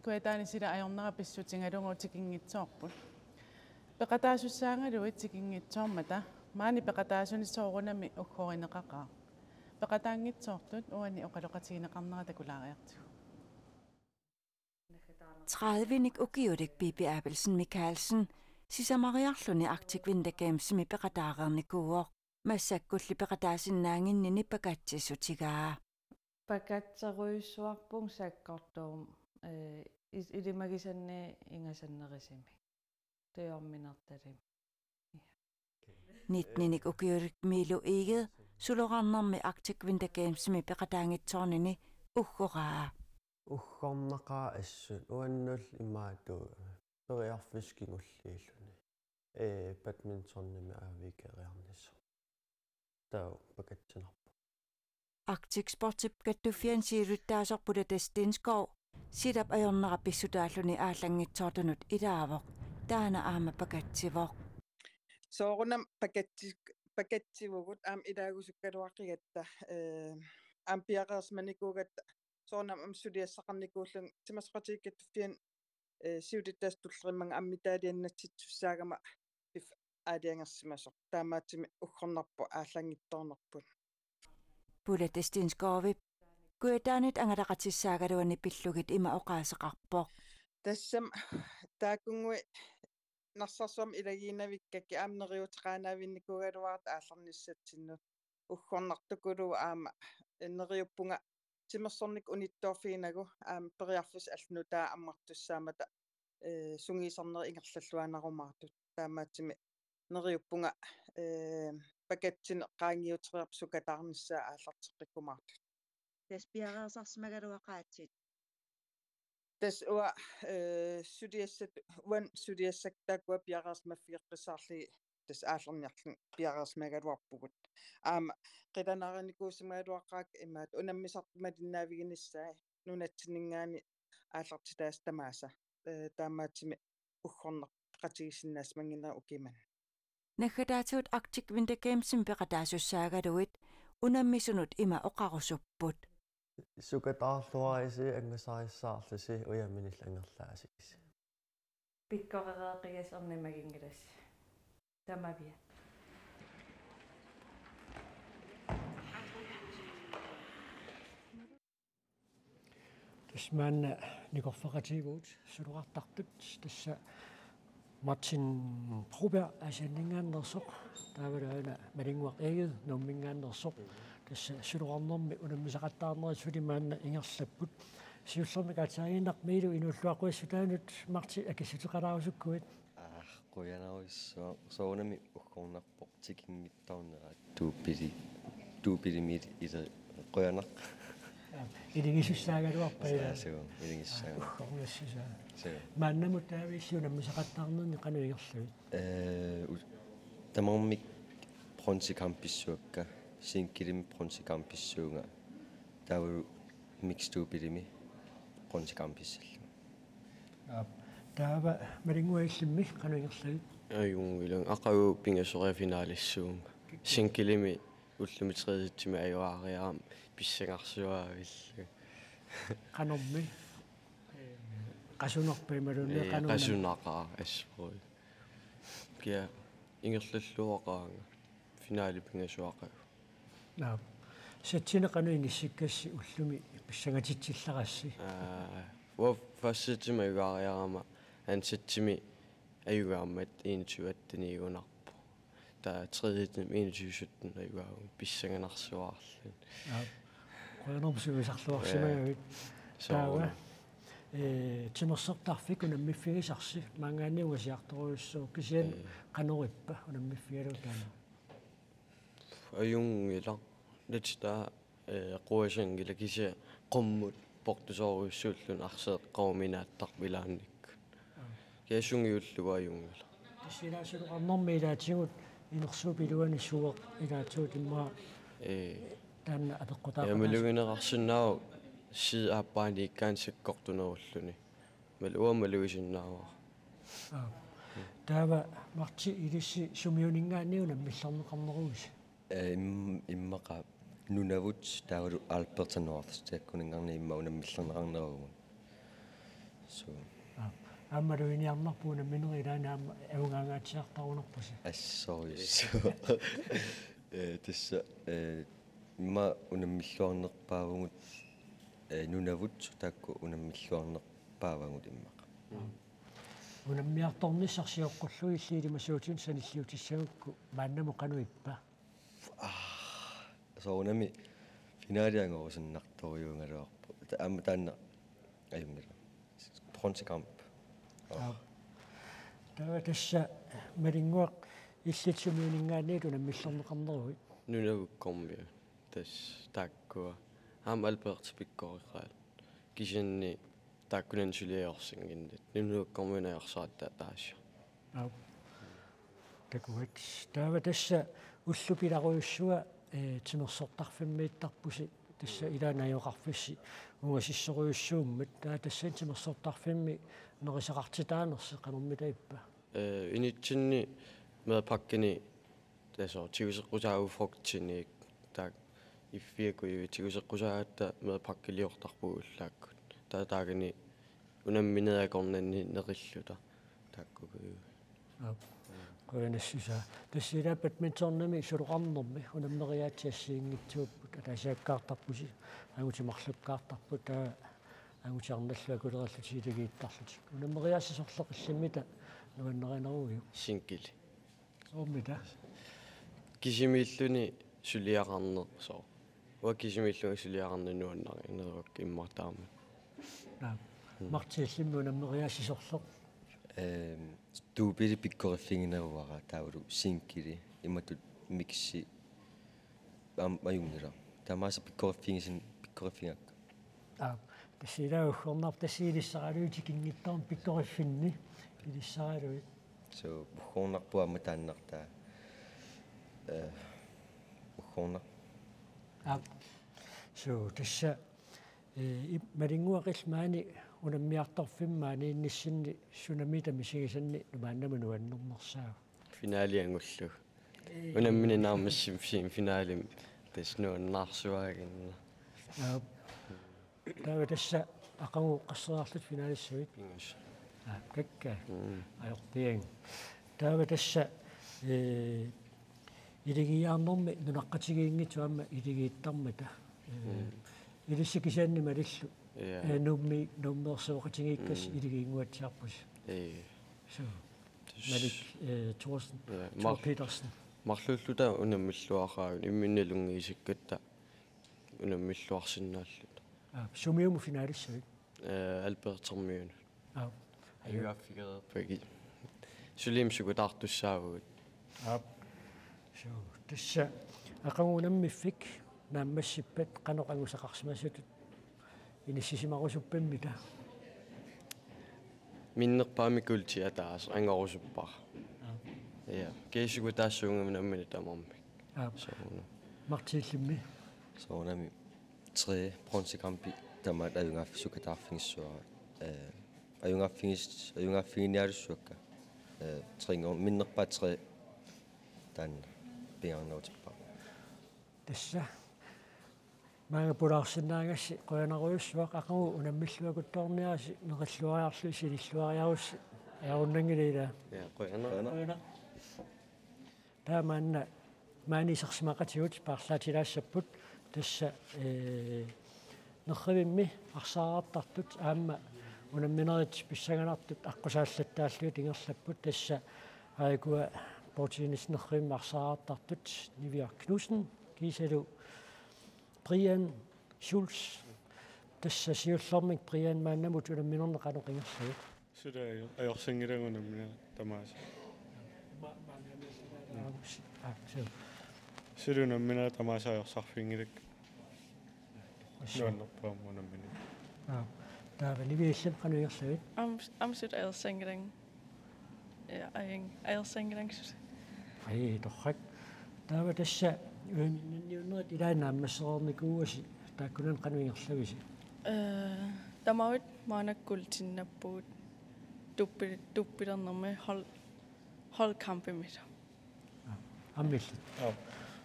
куэтаани сила аёрнера писсутингалугу тикингитсоорпут пеқатаасуссаангалуи тикингитсоормата маани пеқатаасунисоорунами уггоринеқақаа пеқатаангитсоортут уани оқалоқатигинеқарнера такулаариартугу 30-ник ukiutik Bibi Abelsen Michaelsen sisamariarluni Arctic Winter Gamesimi peqataareernikuuoq массаккулли пеқатаасиннаангиннини пакатсисутигаа пакатсеруйссуарпун саккортуум илимагисанни ингасаннерисими тиорминерталим нитниник ukiutik милу игет сулоқарнерми Arctic Winter Gamesimi пеқатаангитсоорнини уггораа уггорнақаа ассут уаннул имаатуу периарфискингуллииллуни бадминтонними аавикериарнисо таа пакатсинарпу Arctic Sportip каттуффиансиилуттаасорпула тастинскоо силап аёрнера писсутааллуни ааллангитсоортунут илаавоқ таана аама пакатсивоқ соорунам пакатсивугут аам илаагусуккалуақигатта аам пиақарсманикуугатта соорнам амсулиассақарникууллун тимасоқатигкаттуффиан сиулиттаас туллериммага аммитаалианнатситсуссаагама пиф аалиангерсимасоқ таамаатими уггорнарпу ааллангитторнерпут пула тастинскоовип куэтаанит ангалақатиссаагалуани пиллугит има оқаасеқарпоқ тассам таакунгуи нарсарсуам илагиинавиккаки аамнериутеқаанаавинникугалуарат ааллерниссатсиннут уггорнартукулу аама нериуппунга тимерсорник унитторфиинагу аама периарфис аллнутаа аммартуссаамата сунгисарнери ингерллуанарумаартут таамаатими нериуппунга пакатсин qaangiuteriarp sukataarnissaa aallarteqikkumaartut тас пиараасарсимагалуақаатсит тас уа судиассат уан судиассактаакуа пиараарсмаффиэққисаарли тас ааллерниарлун пиараарсмагалуарпугут аама қиланаариникуусимагалуаққаак имаат унаммисартумалиннаавигиниссаа нунатсинингаани ааллартитаас тамааса таамаатими уггорнеқ qatigissinnaas mangina ukiman наххатаатиут Arctic Winter Gamesimi пеқатаасуссаагалуит унаммисунут има оқарусуппут сукатаарлуариси ангасариссаарлуси уяминилла ангерлаасикис пиккоререқигас орнимагингилас тамавия тасмаанна никорфеқатигуут сулуқартартут тасса Martin Proberg асианнингааннерсоқ таавалаана малингуақ эгет номмингааннерсоқ тасса сулуарнэрми унаммисақаттаарнери сулимаанна ингерлаппут сиуллермикаатаагиннақ милу инуллуақуассутаанут марти акисутеқалаарусуккуит қуянауиссоо соонами уггорнарпоқ тикингиттарнера туупилимит исе қуянақ илигисуссаагалуарпаила илигиссаа уггорнассисаа мааннамут таависсиунаммисақаттаарнерни қануингерлуит тамармик пронсикамписсуакка синкилим пронсикамписсуунга тааву микстуупилими пронсикамписсаллу таава малингуаиллимми қануингерлуит аюнгилан ақагу пингасориа финалиссуунга синкилими уллумитреиситсими аюаариаам писсангарсуаавиллу каномми qasunerpimalunni qanunna qasunaqa aspuy kia ingерллуоqaanga finaali pingasuaqa naa satсина qanuingissikassi ullumi pissangatitsillarassi wa fassitsima yugaariarama ansitsimi ayugaammat 21-attiniigunarpu taa 21-17 ayugaagu pissanganarsuaarlun qoyanorpusugisarluarsimagavit taava тимерсертарфик унаммиффигисарси маангаанниугасиарторуйуссуу кисиан канориппа унаммиффигалутаана аюнгила литста қуасангила кися қоммут портусоруйуссууллун арсеэққауминааттар вилаанник киасунгиуллуга аюнгила тисилаасулуқарнэрми илаатигут инерсуупилуани суеқ илаатигут имма таанна апеққутаа ямулугинеқарсинаау си аппаани иккаансаккортунеруллуни малуамалуисиннаава таава марти илисси сумиунингаанниуна милларнеқарнеруис иммаqa нунавут таавалу Alberta North таккунингарни имма унаммиллернеқарнеругун so аммалуиниарнарпуна минерилаана амма авунгаангаатсиартарунерпаси ассорис тасса имма унаммиллуарнерпаавгут нунавут такку унаммиллуарнерпаавгут иммаqa унаммиарторниссарсиоққуллуи иллиилимасуутин саниллиутиссагукку мааннаму қануиппа соонами финалиангорусиннарториунгалуарпу таама таанна аюнгала бронзекамп тава тасса малингуақ иллитсумиунингаанниилу наммиллернеқарнеруи нунавуккормиу тас тааккуа аама алберт пиккориқаал кисинни тааккунан сулиаорсингиннат нунавуккормиунаярсаатта таасса такуат тава тасса уллупиларуйуссуа тимерсортарфиммииттарпуси тасса илаанаёқарфисси унгасиссоруйуссууммат таа тассан тимерсортарфимми нерисақартитаанерси қанэрмитаиппа инитсинни меапаккини тасо тигусеққусаагуфруктинник таак иффиакуи тигусеққусагаатта меапаккилиортарпугуллааккут таагани унамминеакорнанни нериллута тааккугу коэнэссуса тассила бадминтоннами сулоқарнерми унаммериаатсиассиингитсууппут атаасааккаартарпуси агутимарлуккаартарпут таа агутиарналлуа кулераллутиилагииттарлутик унаммериаассисорлеқиллиммита нуаннеринеруйу синкили оммита кисимииллуни сулиақарнер соо уа кисимииллуни сулиақарнер нуаннери инеруак иммартаама мартииллимми унаммериаассисорлеқ туупили пиккориффингинеруара таавалу синкили иматут микси аюнгила тамааса пиккориффингисин пиккориффингакка тассилаагуггорнар тассиилиссаралуути кингиттарм пиккориффинни илиссаралуи so бухоннарпуа матааннартаа бухоннар so тасса малингуақил маани унаммиарторфиммаани инниссинни сунамита мисигисанни нумааннаму нуаннернерсаа финалиангуллу унаммининаармассим финалим таснуаннаарсуаагинна таа тасса ақангу қассераарлут финалиссавит какка аёртиан таа тасса илигиаарнэрми нунаққатигиингитсуамма илигииттармата илиссикисаанни малиллу нумми нуммерсуоқатигииккас илигиингуатсиарпус so малик Торsten Petersen марлууллута унаммиллуараагун имминналунгиисиккатта унаммиллуарсинааллут сумиуму финалиссавит албертермиун аюаффигерер паги сулимсугутаартуссаагут so тасса ақангунаммиффик нааммассиппат қаноқангусақарсимасутут иниссисимарусуппаммита миннерпаами култи атаас ангорусуппар я кейсугутаассуунгамнаммина тамарми соона мартииллимми соонами 3 бронзекампи тамаат аюнгааффисукатаарфингиссуара аюнгааффингиниалуссуакка трингор миннерпаа 3 таан пиарнаутиппа тасса маага пулаарсинаагасси qoyanaruussuaq aqagu unamilluakuttorniaasi neqalluariarlu sililluariarussi ajarunnangilila ja qoyana taamaanna maanisarsimaqatigut paarlaatilaassaput tassa nerrivimmi arsaarartartut aamma unamminerit pissanganartut aqqusaallattaalluut ingerlapput tassa aigua portinis nerrivimmi arsaarartartut Nivia Knudsen kiisalu Brian Schulz тасса сиуллэрмик Brian мааннамут уламминернеқанеқингерлуг суда аёрсингилагунаммина тамаас сирунаммина тамааса аёрсарфингилак нуаннерпаамунаммини таава нивииллам қануиерлугит амсут аёрсингилаг аёрсингилаг ай торрак таава тасса ньюннерит илаанааммассеерникууаси тааккунан qanуингерлависи тамавит маанаккултиннаппугут туппилернэрми holdkampimita аммилли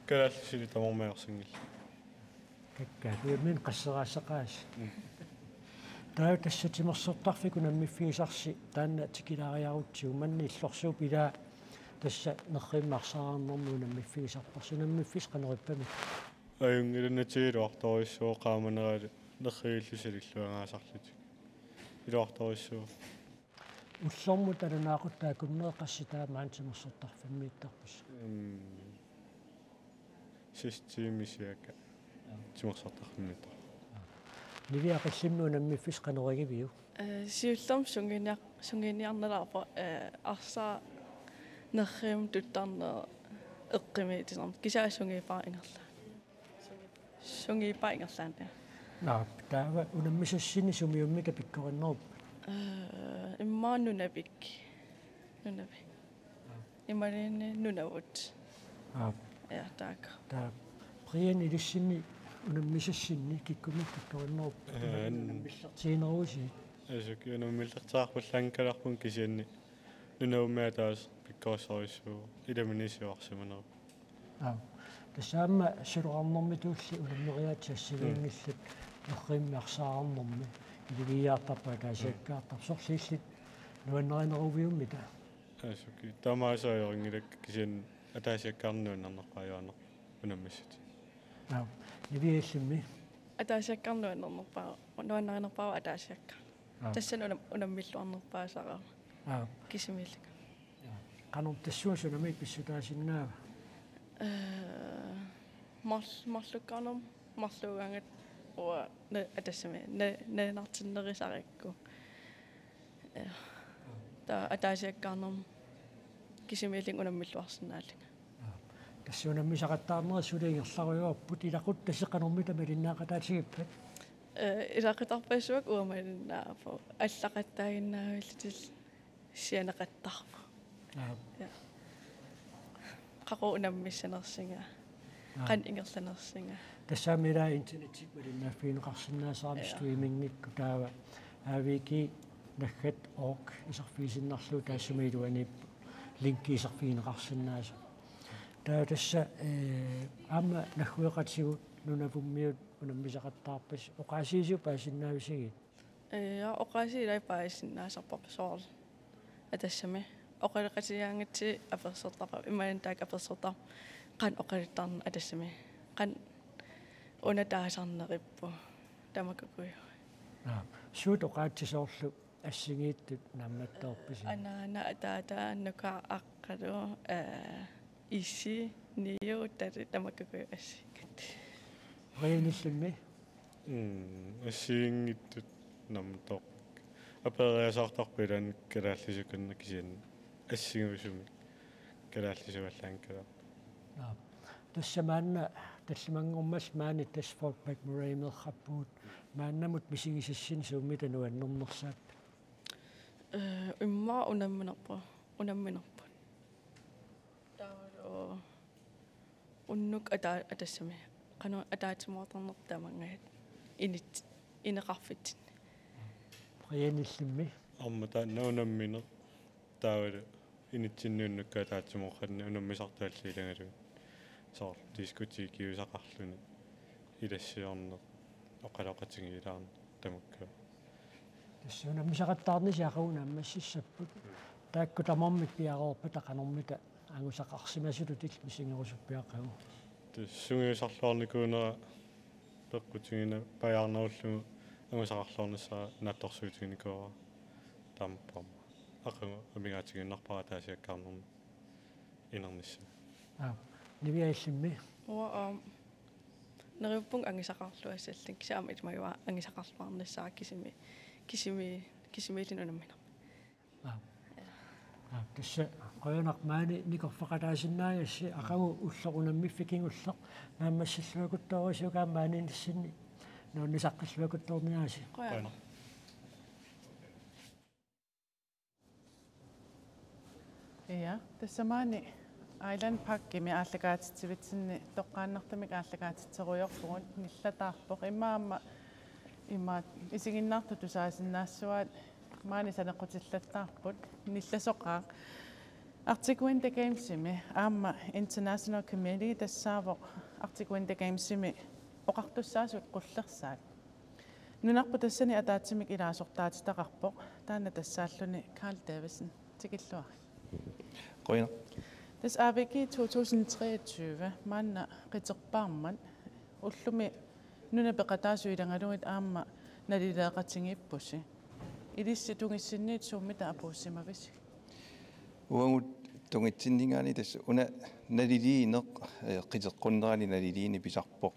калааллисили тамормаерсингилла какка мен qasseraasaqaas таа тассатимерсортарфику наммиффигисарси таанна тикилаариарутсигу манни иллорсуу пилаа тасса нерриммарсаарнэрму наммиффигисарпарсу наммиффис канериппами аюнгилунатигилуарториссуу qaamanerali нерригиллусалиллуангаасарлутик илуарториссуу уллорму талунаақуттаа куннеэқасситаа маантимерсортарфиммииттарпус системисиака тимерсортарфиммииттар нивиақиллимнуу наммиффис канеригивиу сиуллерм сунгиниарналаарпа арсаа неррим туттарнер эққими тисарм кисаа сунгипаа ингерла сунгипаа ингерлаана наа таава унаммисассини сумиуммика пиккориннерп имма нунавик имарини нунавут я так таа приени лиссини унаммисассинни киккуми пиккориннерп тинеруси асуки унаммиллертаарпуллаанкаларпун кисианни нунавмаатаас пиккорсориссуу иламинисиуарсиманеру тасаама сулуарнэрми туулли унаммериаатсассигингиллат нерриммиарсаарнэрми илигиаартарпа каасиаккаартар сорлииллит нуаннеринерувиуммита асуки тамаасаайорингилак кисиан атаасиаккаарнуаннернерпааюанер унаммиссути нивиаллимми атаасиаккаарнуаннернерпаа нуаннеринерпаа атаасиакка тассана унаммиллуарнерпаасара кисимилик канор тассуасунамик писсутаасиннаава марлуккаарнер марлуугаангат уа атассами нартиннерисарикку та атаасиаккаарнер кисимилик унаммиллуарсинаалик тассунаммисақаттаарнера сулиингерларуйуарпут илақут тассеқанормита малиннаақатаатигиппат илақитарпассуак уамалиннаапо аллақаттаагиннаавиллитил сианеқаттарпу қақу унаммиссанерсинга қан ингерланерсинга тассаамилаа интернетик малиннааффиинеқарсинаасаарми стримингикку таава аавики наггат орг исарфиисиннарлуу таассумиилуаниппу линки исарфиинеқарсинааса таа тасса аама наггуеқатигут нунавуммиут унаммисақаттаарпас оқаасиису паасиннаависиги оқаасилай паасиннаасарпар соорл атассами оқалеқатигаангатси аперсертарпа имаан таак аперсертар қан оқалиттарна атассами қан унатаасарнериппу тамакакуй суут оқаатсисоорлу ассигииттут намматтоорписи анаана атаата аннука аққалу иси ниу тати тамакакуй ассигит рейниллимми ассигингиттут намтоо апериасаартарпилан калааллисуканна кисиан ассигивисуми калааллисуаллаанкала тассамаанна таллимангормас маани тасфорт бак муреймерхаппуут мааннамут мисигисассин сууммита нуаннернерсаап имма унамминерпа таало уннук атассами qanu ataatimoortarnertamangaat init ineqarfit приениллимми амма тааннаунаммине таавала инитсиннууннукка атаатимоорханни унаммисартааллиилагалу соор дискути киусақарлуни илассиорнер оқалоқатингилаарна тамакка тассунаммисақаттаарни сиақауна аммассиссаппут таакку тамармик пиароорпа тақанормита ангусақарсимасулут ил мисингерусуппиаққагу сунгиусарлуарникуунера пеққутингина паярнеруллугу ангусақарлуарнассаа наатторсуутигникуара тампам ақагу амигаатигиннарпара таасиаккаарнерми инернисса нивиаллимми уа неруппун ангисақарлуассаллин кисаама итмаюа ангисақарлуарнассаа кисимилин унаммина тасса qoyunaq maani nikorfaqataasinnaagassi aqagu ullerunammifikingulleq naammassallуакуттоорисугаа maaninnissinni nuunnisaqqalluakuttoorniaasi ja тассамаани Island Park ми ааллагаатитсивитсинни тоққааннартамик ааллагаатитсеруйорпугут ниллатаарпоқ имаама исигиннаарту тусаасиннаассуаат маани санеқутиллаттаарпут нилласоқаа Arctic Winter Gamesimi aamma international community tassaavoq Arctic Winter Gamesimi oqartussaasuit qullersaat nunarpu tassani ataatimik ilaasortaatitaqarpoq taanna tassaalluni Carl Davidsen tikilluari qoina tas AVG 2023 maanna qiterpaarman ullumi nunapeqataasuilangaluit aamma nalileeqatingippusi ilissi tungissinniit suummita apuussimavisi uangut tungitsinningaani tas una naliliineq qiteqqunnerani naliliini pisarpoq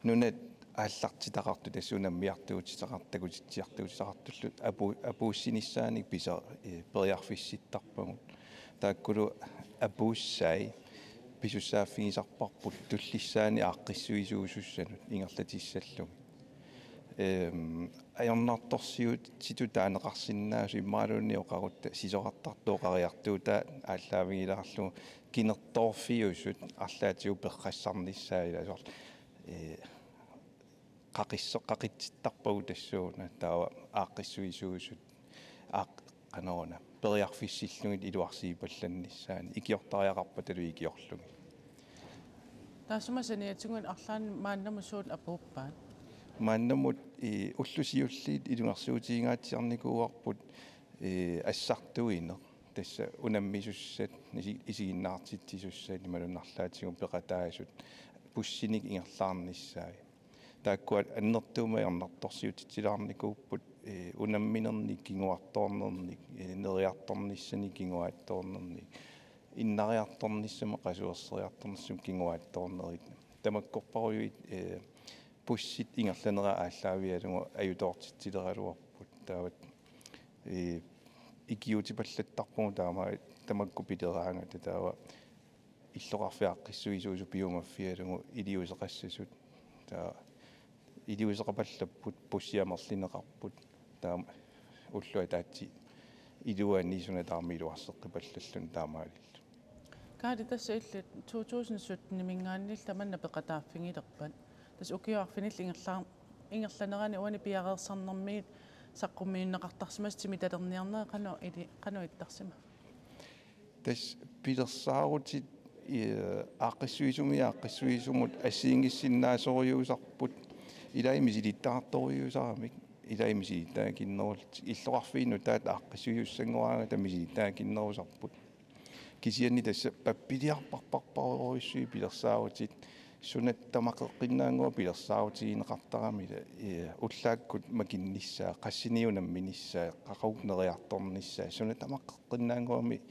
nunat ааллартитақарту тассунаммиартуутисақартакутитсиартуутисақартуллут апууссинissaани писа периарфисситтарпагут тааккулу апууссаи писуссааффигисарпарпут туллиссаани ааққиссуисуусуссанут ингерлатиссаллуги аярнаарторсиут ситу таанеқарсинаасу иммаалуунни оқарутта сисоқартартуоқариартуута ааллаавигилаарлу кинерторфиусут арлаатиу перқассарниссаиласор qaqittarpagu tassuuna taava aaqqissuisuusut qanoona periarfissillugit iluarsiipallannissaani ikiortariaqarpa talu ikiorlugi taasumasaniatsungun arlaan maannamusuut apuuppaat maannamut ullusiulliit ilungersuutiingaatsiarnikuuarput assartuineq tassa unammisussat isiginnaartitsisussat imalunarlaatigu peqataasut pussinik ingerlaarnissaai taakkuat annertuuma jarnartorsiutitsilaarnikuupput unamminernik kinguartoornernik neriartornissani kinguaattoornernik innariartornissama qasuerseriartornissum kinguaattoornerit tamakkorparuit pussit ingerlanera ааллаавиалугу аютортитсилераluarput таават икиутипаллаттарпугу таама тамакку пилераангата таава иллоқарфиаққиссуисуусу пиумаффиалугу илиусеқассасут таа илиусеқапаллаппут пуссиамерлинеқарпут таама уллуатаатси илуаанниисуна таамилуарсеққипаллаллун таамаалиллу каади тасса илли 2017 нимингааннил таманна пеқатааффигилерпат тас укиуарфинил ингерланерани уани пиареерсарнэрмиит саққуммиуннеқартарсимас тимиталерниарнеэ қану иттарсима тас пилерсаарутит ааққиссуисумут ассиингиссиннаасориусарпут илаимисилиттаарториусарамик илаимисилиттаакиннерулт иллоқарфиинну таат ааққиссуиуссангуаага тамисилиттаакиннерусарпут кисианни тасса паппилиарпарпарпаруиссуи пилерсаарутит сунаттамақеққиннаангуа пилерсаарутигинеқартарамила уллааккут макинниссаа қассиниунамминиссаа қақаукнериарторниссаа сунаттамақеққиннаангуами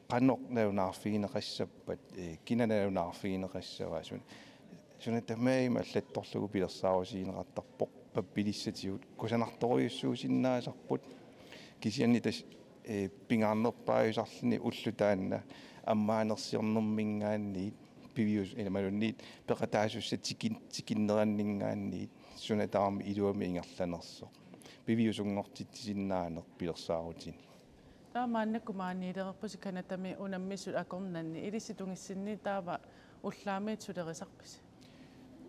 qanoq naunаарфигинеқассаппат кинанаунаарфигинеқассава сунаттамаима аллатторлугу пилерсаарусигинеқартарпоқ паппилиссатигут кусанарториуссуусиннаасарпут кисианни тас пингаарнерпааюсарлни уллутаанна аммаанерсиорнэрмингаанниит пивиус илмалунниит пеқатаасусса тикиннераннингаанниит сунатаарми илуами ингерланерсоқ пивиусунгортитсиннаанер пилерсаарутини таамааннаккумааниилерпуси канатами унаммисут акорнанни илиситунгиссинни таава уллаамиит сулерисарпис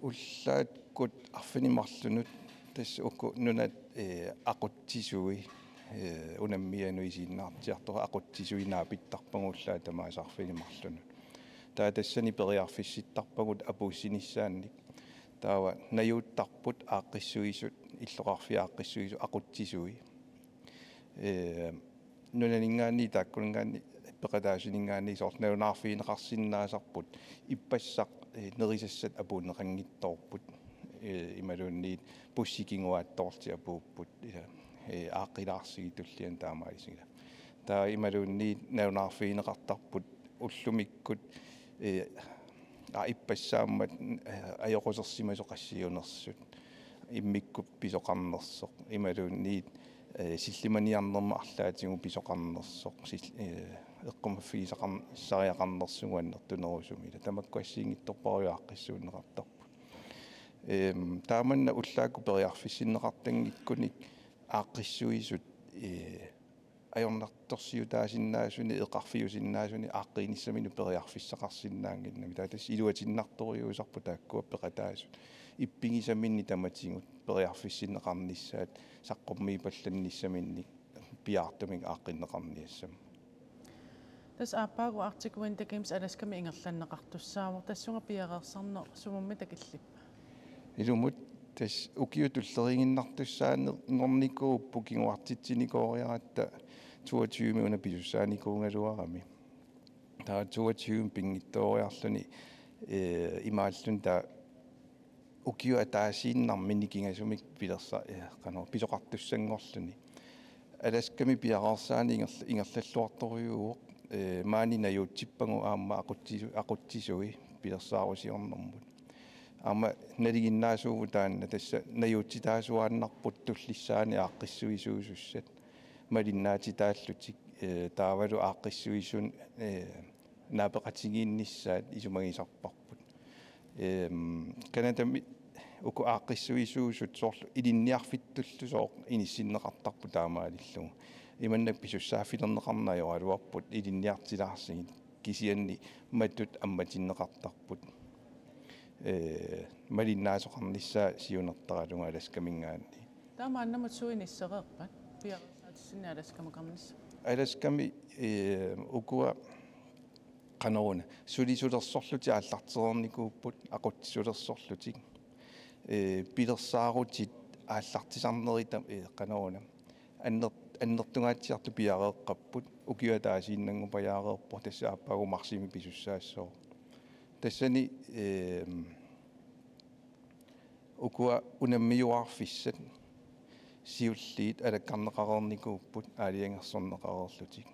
уллааккут арфинимарлунут тасса укку нунат aquttisuи унаммиануисиннаартиартора aquttisuinaa питтарпагуллаа тамаасарфинимарлунут таа тассани периарфисситтарпагут апууссиниссаанник таава наюуттарпут ааққиссуисут иллоқарфиааққиссуису aquttisuи нунанингаани тааккунгаани пеқатаасинингаани соорнауунаарфиинеқарсиннаасарпут иппассақ нерисассат апуунеқангитторпут ималуунниит пуссикингуаатторти апууппут ааққилаарсигитуллиан таамаалисига таа ималуунниит наунаарфиинеқартарпут уллумиккут иппассааммат аёқусерсимасоқассиунерсут иммиккуп писоқарнерсоқ ималуунниит силлиманиарнерма арлаатигу писоқарнерсоқ эққумаффигисақар сариақарнерсугуаннертунерусумила тамаккуассиингитторпаруяаққиссууннеқартарпут тааманна уллаакку периарфиссиннеқартангиккуник ааққиссуисут аёрнарторсиутаасиннаасуни эқарфиусиннаасуни ааққииниссамину периарфиссақарсиннаангиннами таатас илуатиннарториусарпу тааккуа пеқатаасут иппигисаминни таматигут периарфиссиннеқарниссаат саққуммиипалланниссаминни пиаартумик ааққиннеқарниассам тас аапаагу артикуинта геймс аласками ингерланнеқартуссаавор тассунга пиареерсарнер сумумми такиллиппа илумут тас укиутуллеригиннартуссаанер норникууппу кигуартитсиникоориаратта 22 миуна писуссааникуунгалуарами таа 22 пингиттоориарлуни имааллун таа укиу атаасииннармини кингасумик пилерса канаа писоқартуссангорлуни аласками пиараарсаани ингерллуарторюуоқ маани наюутсиппагу аама ақутсисуи пилерсаарусиорнэрмут аама налигиннаасуугу таанна тасса наюутситаасуааннарпут туллиссаани ааққиссуисуусуссат малиннаатитааллутик таавалу ааққиссуисун наапеқатигиинниссаат исумагисарпарпут канатами уку ааққиссуисуусут соорлу илинниарфиттуллусоо иниссиннеқартарпу таамаалиллугу иманнак писуссааффилернеқарнаайо алуарпут илинниартилаарсигит кисианни маттут амматиннеқартарпут малиннаасоқарниссаа сиунертаралунга аласкамингаанни таамааннамут суиниссереерпат пиарсаатиссинна аласкамакарнисса аласками укуа канаруна сулисулерсорлути ааллартерерникууппут ақутсулерсорлутик пилерсаарутит ааллартисарнерита канаруна аннертунгаатсиарту пиареэққаппут укиатаасииннангу паяареерпо тасса ааппагу марсими писуссаассоо тассани укуа унаммиуарфиссат сиуллиит алаккарнеқарерникууппут аалиангерсорнеқарерлутик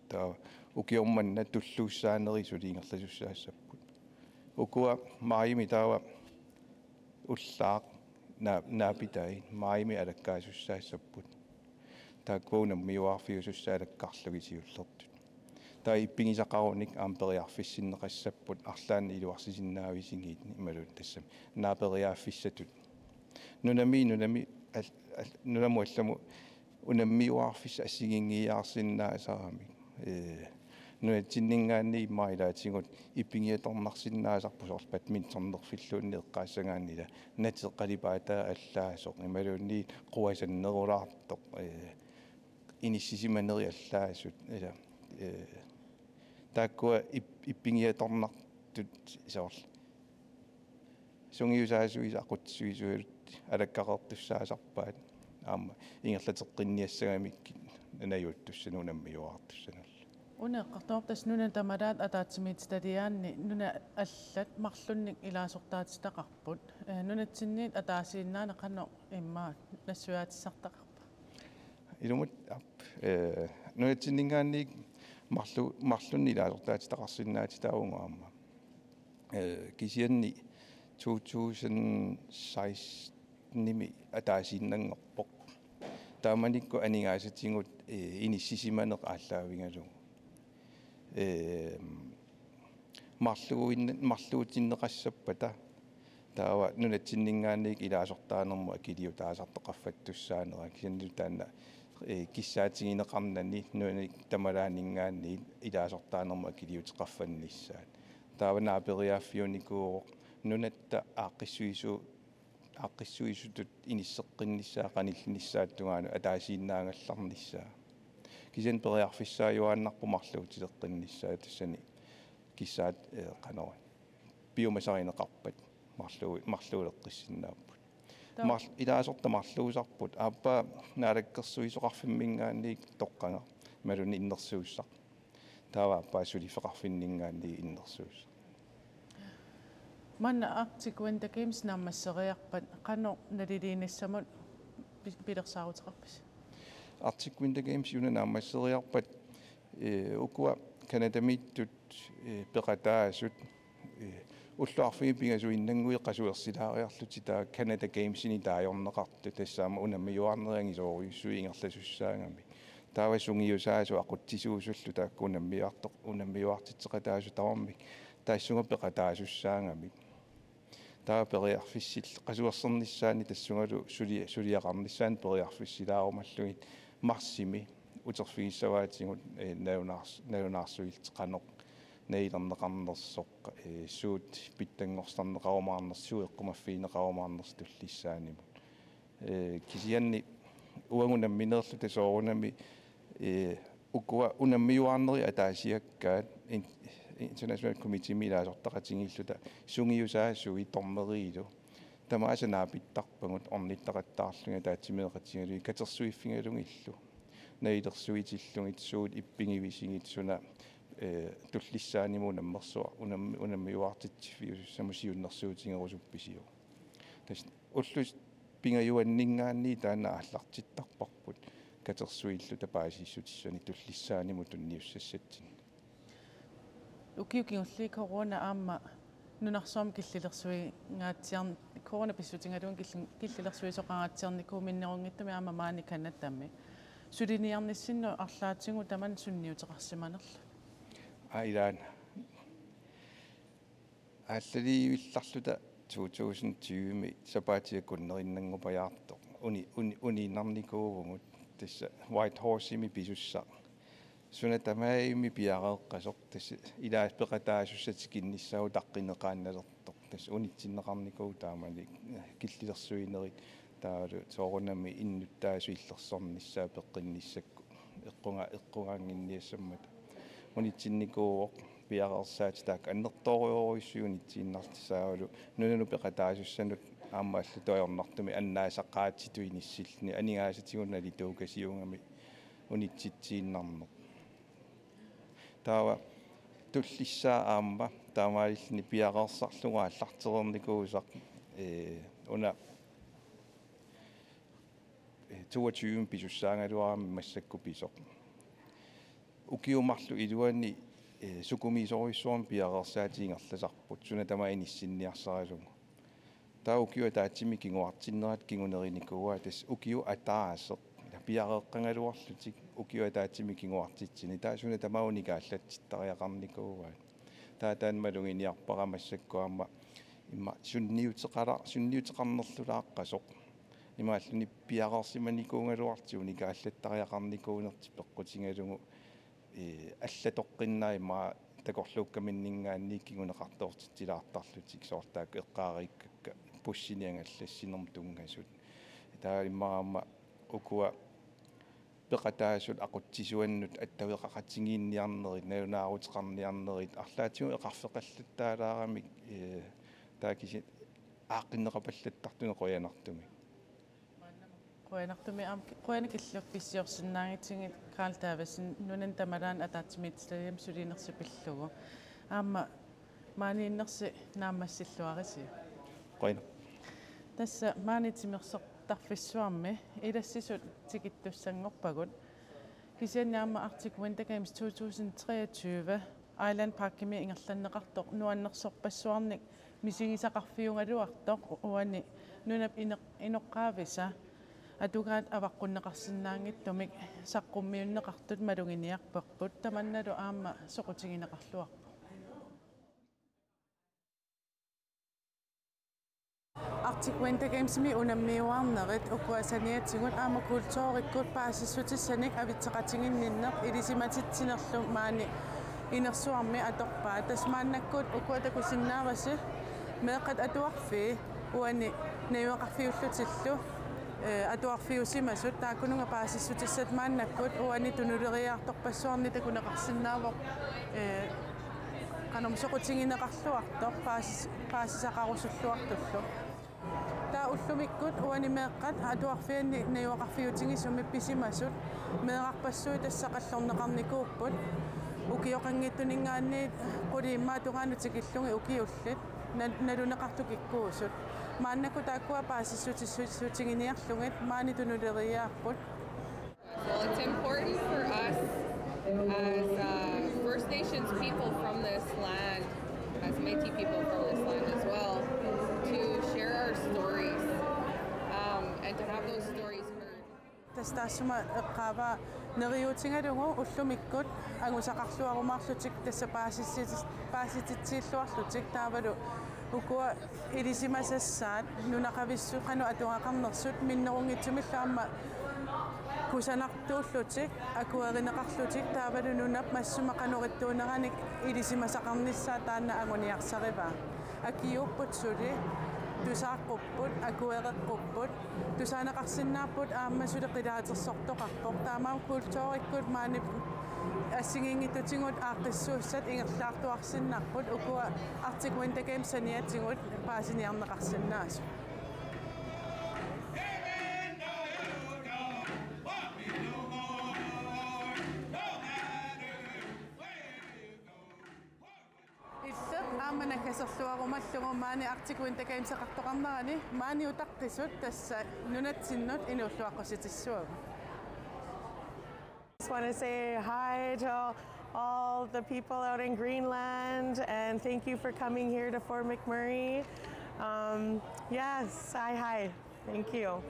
таа укиорманна туллууссаанери сулиингерласуссаассаппут укуа маими таава уллаақ наапитай маими алаккаасуссаассаппут таакуунам миуарфиусуссаалаккарлугисиуллертут таа иппигисақаруник аампериарфиссиннеқассаппут арлаанни илуарсисиннаависигиит ималун тассам наапериааффиссатут нунами нунамуалламу унаммиуарфис ассигингиаарсиннаасарами нуатсиннингаанни иммаилаатигут иппигиаторнарсиннаасарпу сорл бадминтоннерфиллуунни эққаассагааннила натеққалипаатаа аллаасоқ ималуунни қуасаннерулаартоқ иниссисиманери аллаасут ила тааккуа иппигиаторнартут сорл сунгиусаасуис ақутсуисуут алаккақертуссаасарпаат аама ингерлатеққинниассагамикки наюуттуссанунаммиуаартуссанал унеққартоортас нуна тамалаат атаатсимиитсталиаанни нуна аллат марлунник илаасортаатистақарпут нунатсинниит атаасииннаана қано иммаа нассуаатиссартақарпа илумут нунатсиннингаанник марлунни илаасортаатистақарсиннаати тааунгуамма кисианни 2016 ними атаасииннангорпоқ тааманикку анигаасатингут иниссисиманеқ ааллаавингалу марлуутиннеқассаппата таава нунатсиннингаанник илаасортаанерму акилиу таасартоқаффаттуссаанера кисанну таанна киссаатигинеқарнани нуаник тамалаанингаанни илаасортаанерму акилиутеқаффанниссаат таавана апериааффиуникуу нунатта ааққиссуисутут иниссеққинниссаа қаниллиниссааттугаanu атаасииннаагалларниссаа кисен периарфиссааюааннарпу марлуутилеққинниссаа тассани киссаат қанера биомасаринеқарпат марлуулеққиссиннааппут илаасорта марлуусарпут ааппа наалаккерсуисоқарфиммингаанник тоққанга малуни иннерсууссақ таавааппаа сулифеқарфиннингаанни иннерсууссақ манна артикуинта геймс наммассериарпат қано налилиинассамут пилерсаарутеқарпис артикуинта геймс юна наммассериарпат укуа канадамиттут пеқатаасут уллуарфи пигасуиннангуи қасуерсилаариарлути таа канада геймсини таajorneqartu тассаама унаммиуарнеранги соориуссуи ингерласуссаагами таава сунгиусаасу ақутсисуусуллу таакку унаммиуартитсеқатаасу таварми таассунга пеқатаасуссаагами таа периарфиссил қасуерсернissaани тассунгалу сулиақарнissaан периарфиссилаарумаллугит марсими утерфигиссаваатингут наунаарсуилтеқаноқ неилернеқарнерсоқ суут питтангорсарнеқарумаарнерсуу эққумаффиинеқарумаарнерс туллиссаанимут кисианни уангунамминерлу тасоорунами ukua unammiuarneri ataasiakkaat international committee milaasortaqatingilluta sungiusaasui tormeriilu tama asanaapittarpangut ornittaqattaarlunga taatsimeeqatingalui katersuiffingalungillu nailersuitillungit suut ippingivisingitsuna tullissaanimu nammersua unammiuartittifiusamusiunnersuutingerusuppisio tas ullus pingajuanningaanni taana аллартиттарпарпут катерсуиллу тапаасиссутиссани туллиссааниму тунниуссассатсин укиукингулли корона аама нунарсуам киллилерсуи гаатсиар корона писсутингалуун киллилерсуи соқагаатсиарникуу миннерунгиттами аама маани канаттамми сулиниарниссинну арлаатингу таман сунниутеқарсиманерла аилаан аллаливилларлута 2020 сапаатиаккуннериннангупаjaartoq унинарникуувгут тасса white horse-ими писусса суна тамаими пиареэққасоқ тасса илаас пеқатаасуссатикиннссагу таққинеқаанналертоқ тасса унитсиннеқарникуу таамали киллилерсуинерит таалу соорунами иннуттаасуиллерсорниссаа пеққинниссакку эққунгаангинниассаммата унитсинникууоқ пиареерсаати таак аннерториоруиссуунитсииннартисаагулу нунану пеқатаасуссанут аамааллу тоёрнартуми аннаасаққаатитуиниссиллни анигаасатигуна литуукасиунгами унитситсииннарнеқ таава туллиссаа аама таамааллни пиареерсарлуга аллартерерникуусақ уна 22 писуссаангалуарами массакку писоқ укиумарлу илуани сукумисоруиссуарми пиареерсаатиингерласарпут суна тамаиниссинниарсаралугу таа укиу таатсими кингуартиннерат кингунериникуа тас укиу атаасеқ пиареэққангалуарлутик укиу таатсими кингуартитсини таа суна тамауникааллатситтариақарникууа таа таанмалугиниарпарамассаккуарма имма сунниутеқарнерлулааққасоқ имааллуни пиареерсиманикуунгалуартиуникааллаттариақарникуунерти пеққутингалугу аллатоққиннаа имма такорлууккаминнингаанниккигунеқартоортитсилаартарлутик соортаак эққаариккакка пуссиниангаллассинерм тунгасут таа иммаама укуа пеқатаасут ақутсисуаннут аттавеқақатингиинниарнерит наюнаарутеқарниарнерит арлаатигу эқарфеқаллаттаалаарамик таакиси ааққиннеқапаллаттартуне қоянартуми qoyanartumi am qoyanikilluk pissiorsinnaangitsigit Karl Tavasin nunan tamalaan ataatsimitslayam suliinersipillugu aamma maaniinnersi naammassilluarisi qoina tassa maanitimersortarfissuarmi ilassisut tikittussangorpagut kisiannaamma Arctic Winter Games 2023 Island Parkimi ingerlanneqartoq nuannersorpassuarnik misigisaqarfiungaluartoq uani nunap inoqqaavisa атугаат аваққуннеқарсинаангиттумик саққуммиуннеқартут малугиниарперпут таманналу аама соқутигинеқарлуарпу Arctic Winter Games ми унаммиуарнерит укуасаниатсигут аама культууриккут паасиссутиссаник авитсеқатингинниннеқ илисиматитсинерлу маани инерсуарми аторпаа тасмааннаккут укуатакусиннааваси меэқат атуарфи уани наюақарфиуллутиллу атуарфиусимасут таакунунга паасиссутиссат мааннаккут уани тунулериаарторпассуарни такунеқарсинаавоқ канамсоқутингинеқарлуартоқ паасисақарусуллуартуллу таа уллумиккут уани меэққат атуарфианни наюақарфиутингисуми писимасут меэқарпассуи тассақаллорнеқарникууппут укиоқангиттунингаанни қулииммаа тугаанутикиллунги укиуллит налунеқартукиккуусут мааннаку тааккуа паасиссутингиниарлугит маани тунулериаарпут Well, it's important for us as First Nations people from this land, as Métis people from this land as well, to share our stories and to have those stories heard. Тастаасума эққаава нериутингалугу уллумиккут ангусақарлуарумаарлутик тасса паасититсииллуарлутик таавалу укуа илисимасассаат нунақависсуқану атуақарнерсут миннерунгитсумиллаама кусанартууллутик акуеринеқарлутик таавалу нунап массумақануриттуунераник илисимасақарниссаа таанна агуниарсарива акиуппут сули тусааққуппут акуереққуппут тусаанеқарсиннааппут аама сулеқилаатерсортоқарпоқ таамаам культууриккут маани ассигингиттутингут ааққиссууссат ингерлаартуарсиннарпут укуа Arctic Winter Games саниатингут паасиниарнеқарсинаасу. Аамана касерлуарумаллугу маани Arctic Winter Games эқартоқарнерани маани утаққисут тасса нунатсиннут инууллуаққуситиссуагу. I just want to say hi to all the people out in Greenland and thank you for coming here to Fort McMurray. Yes, hi. Thank you.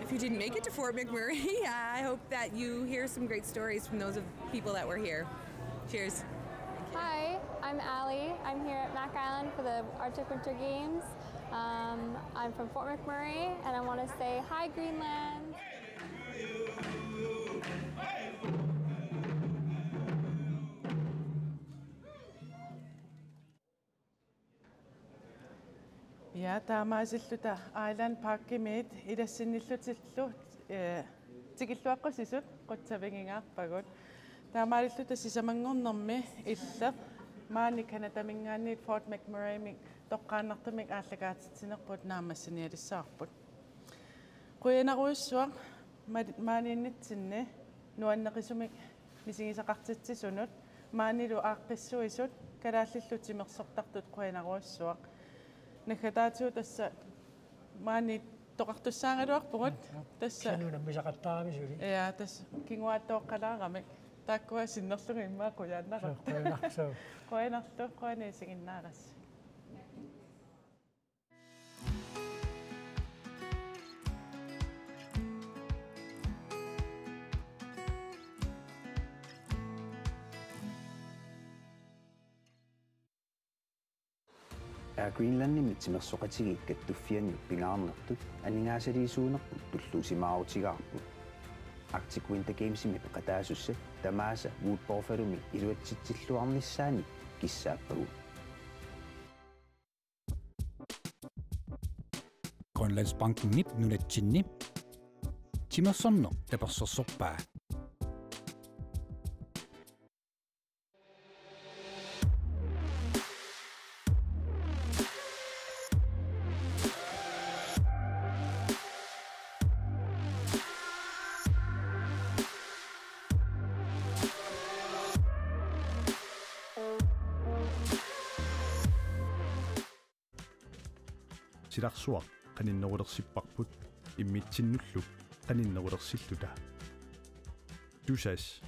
If you didn't make it to Fort McMurray, I hope that you hear some great stories from those of people that were here. Cheers. Hi, I'm Allie. I'm here at Mac Island for the Arctic Winter Games. I'm from Fort McMurray and I want to say hi Greenland. Ja, таамаасиллута Island Park-имит илассинниллутиллу тикиллуаққусисут қутсавингингаарпагут таамаалиллута сисамангорнэрми иллеқ маани канатамингаанниит Fort McMurray-мик тоққааннартумик ааллагаатитсинерпут наамассиниалиссаарпут қуянаруйссуа мааниннитсинни нуаннеқисумик мисигисақартитсисунут маанилу ааққиссуисут калааллиллутимерсортартут қуянаруйссуа нахатаатуу тасса маани тоқартуссаагалуарпугут тасса мисақаттаарами сули я тасса кингуааттооққалаарамик тааккуа синнерлугу иммаа қуяаннара қуянарлу қуяниисигиннаарас Greenlandin timersoqatigi kattuffianni pingaarnertut aningaasaliisuunerput tulluusimaautigaarput Arctic Winter Games-imi peqataasussat tamaasa Wood Buffalo-mi iluatsitsilluarnissaani kissaappagu Grønlandsbanken nip nunatsinni timersorner tapersorsorpaa силарсуа qaninnerulerсиппарпут иммитсиннуллу qaninnerulersилluta тусас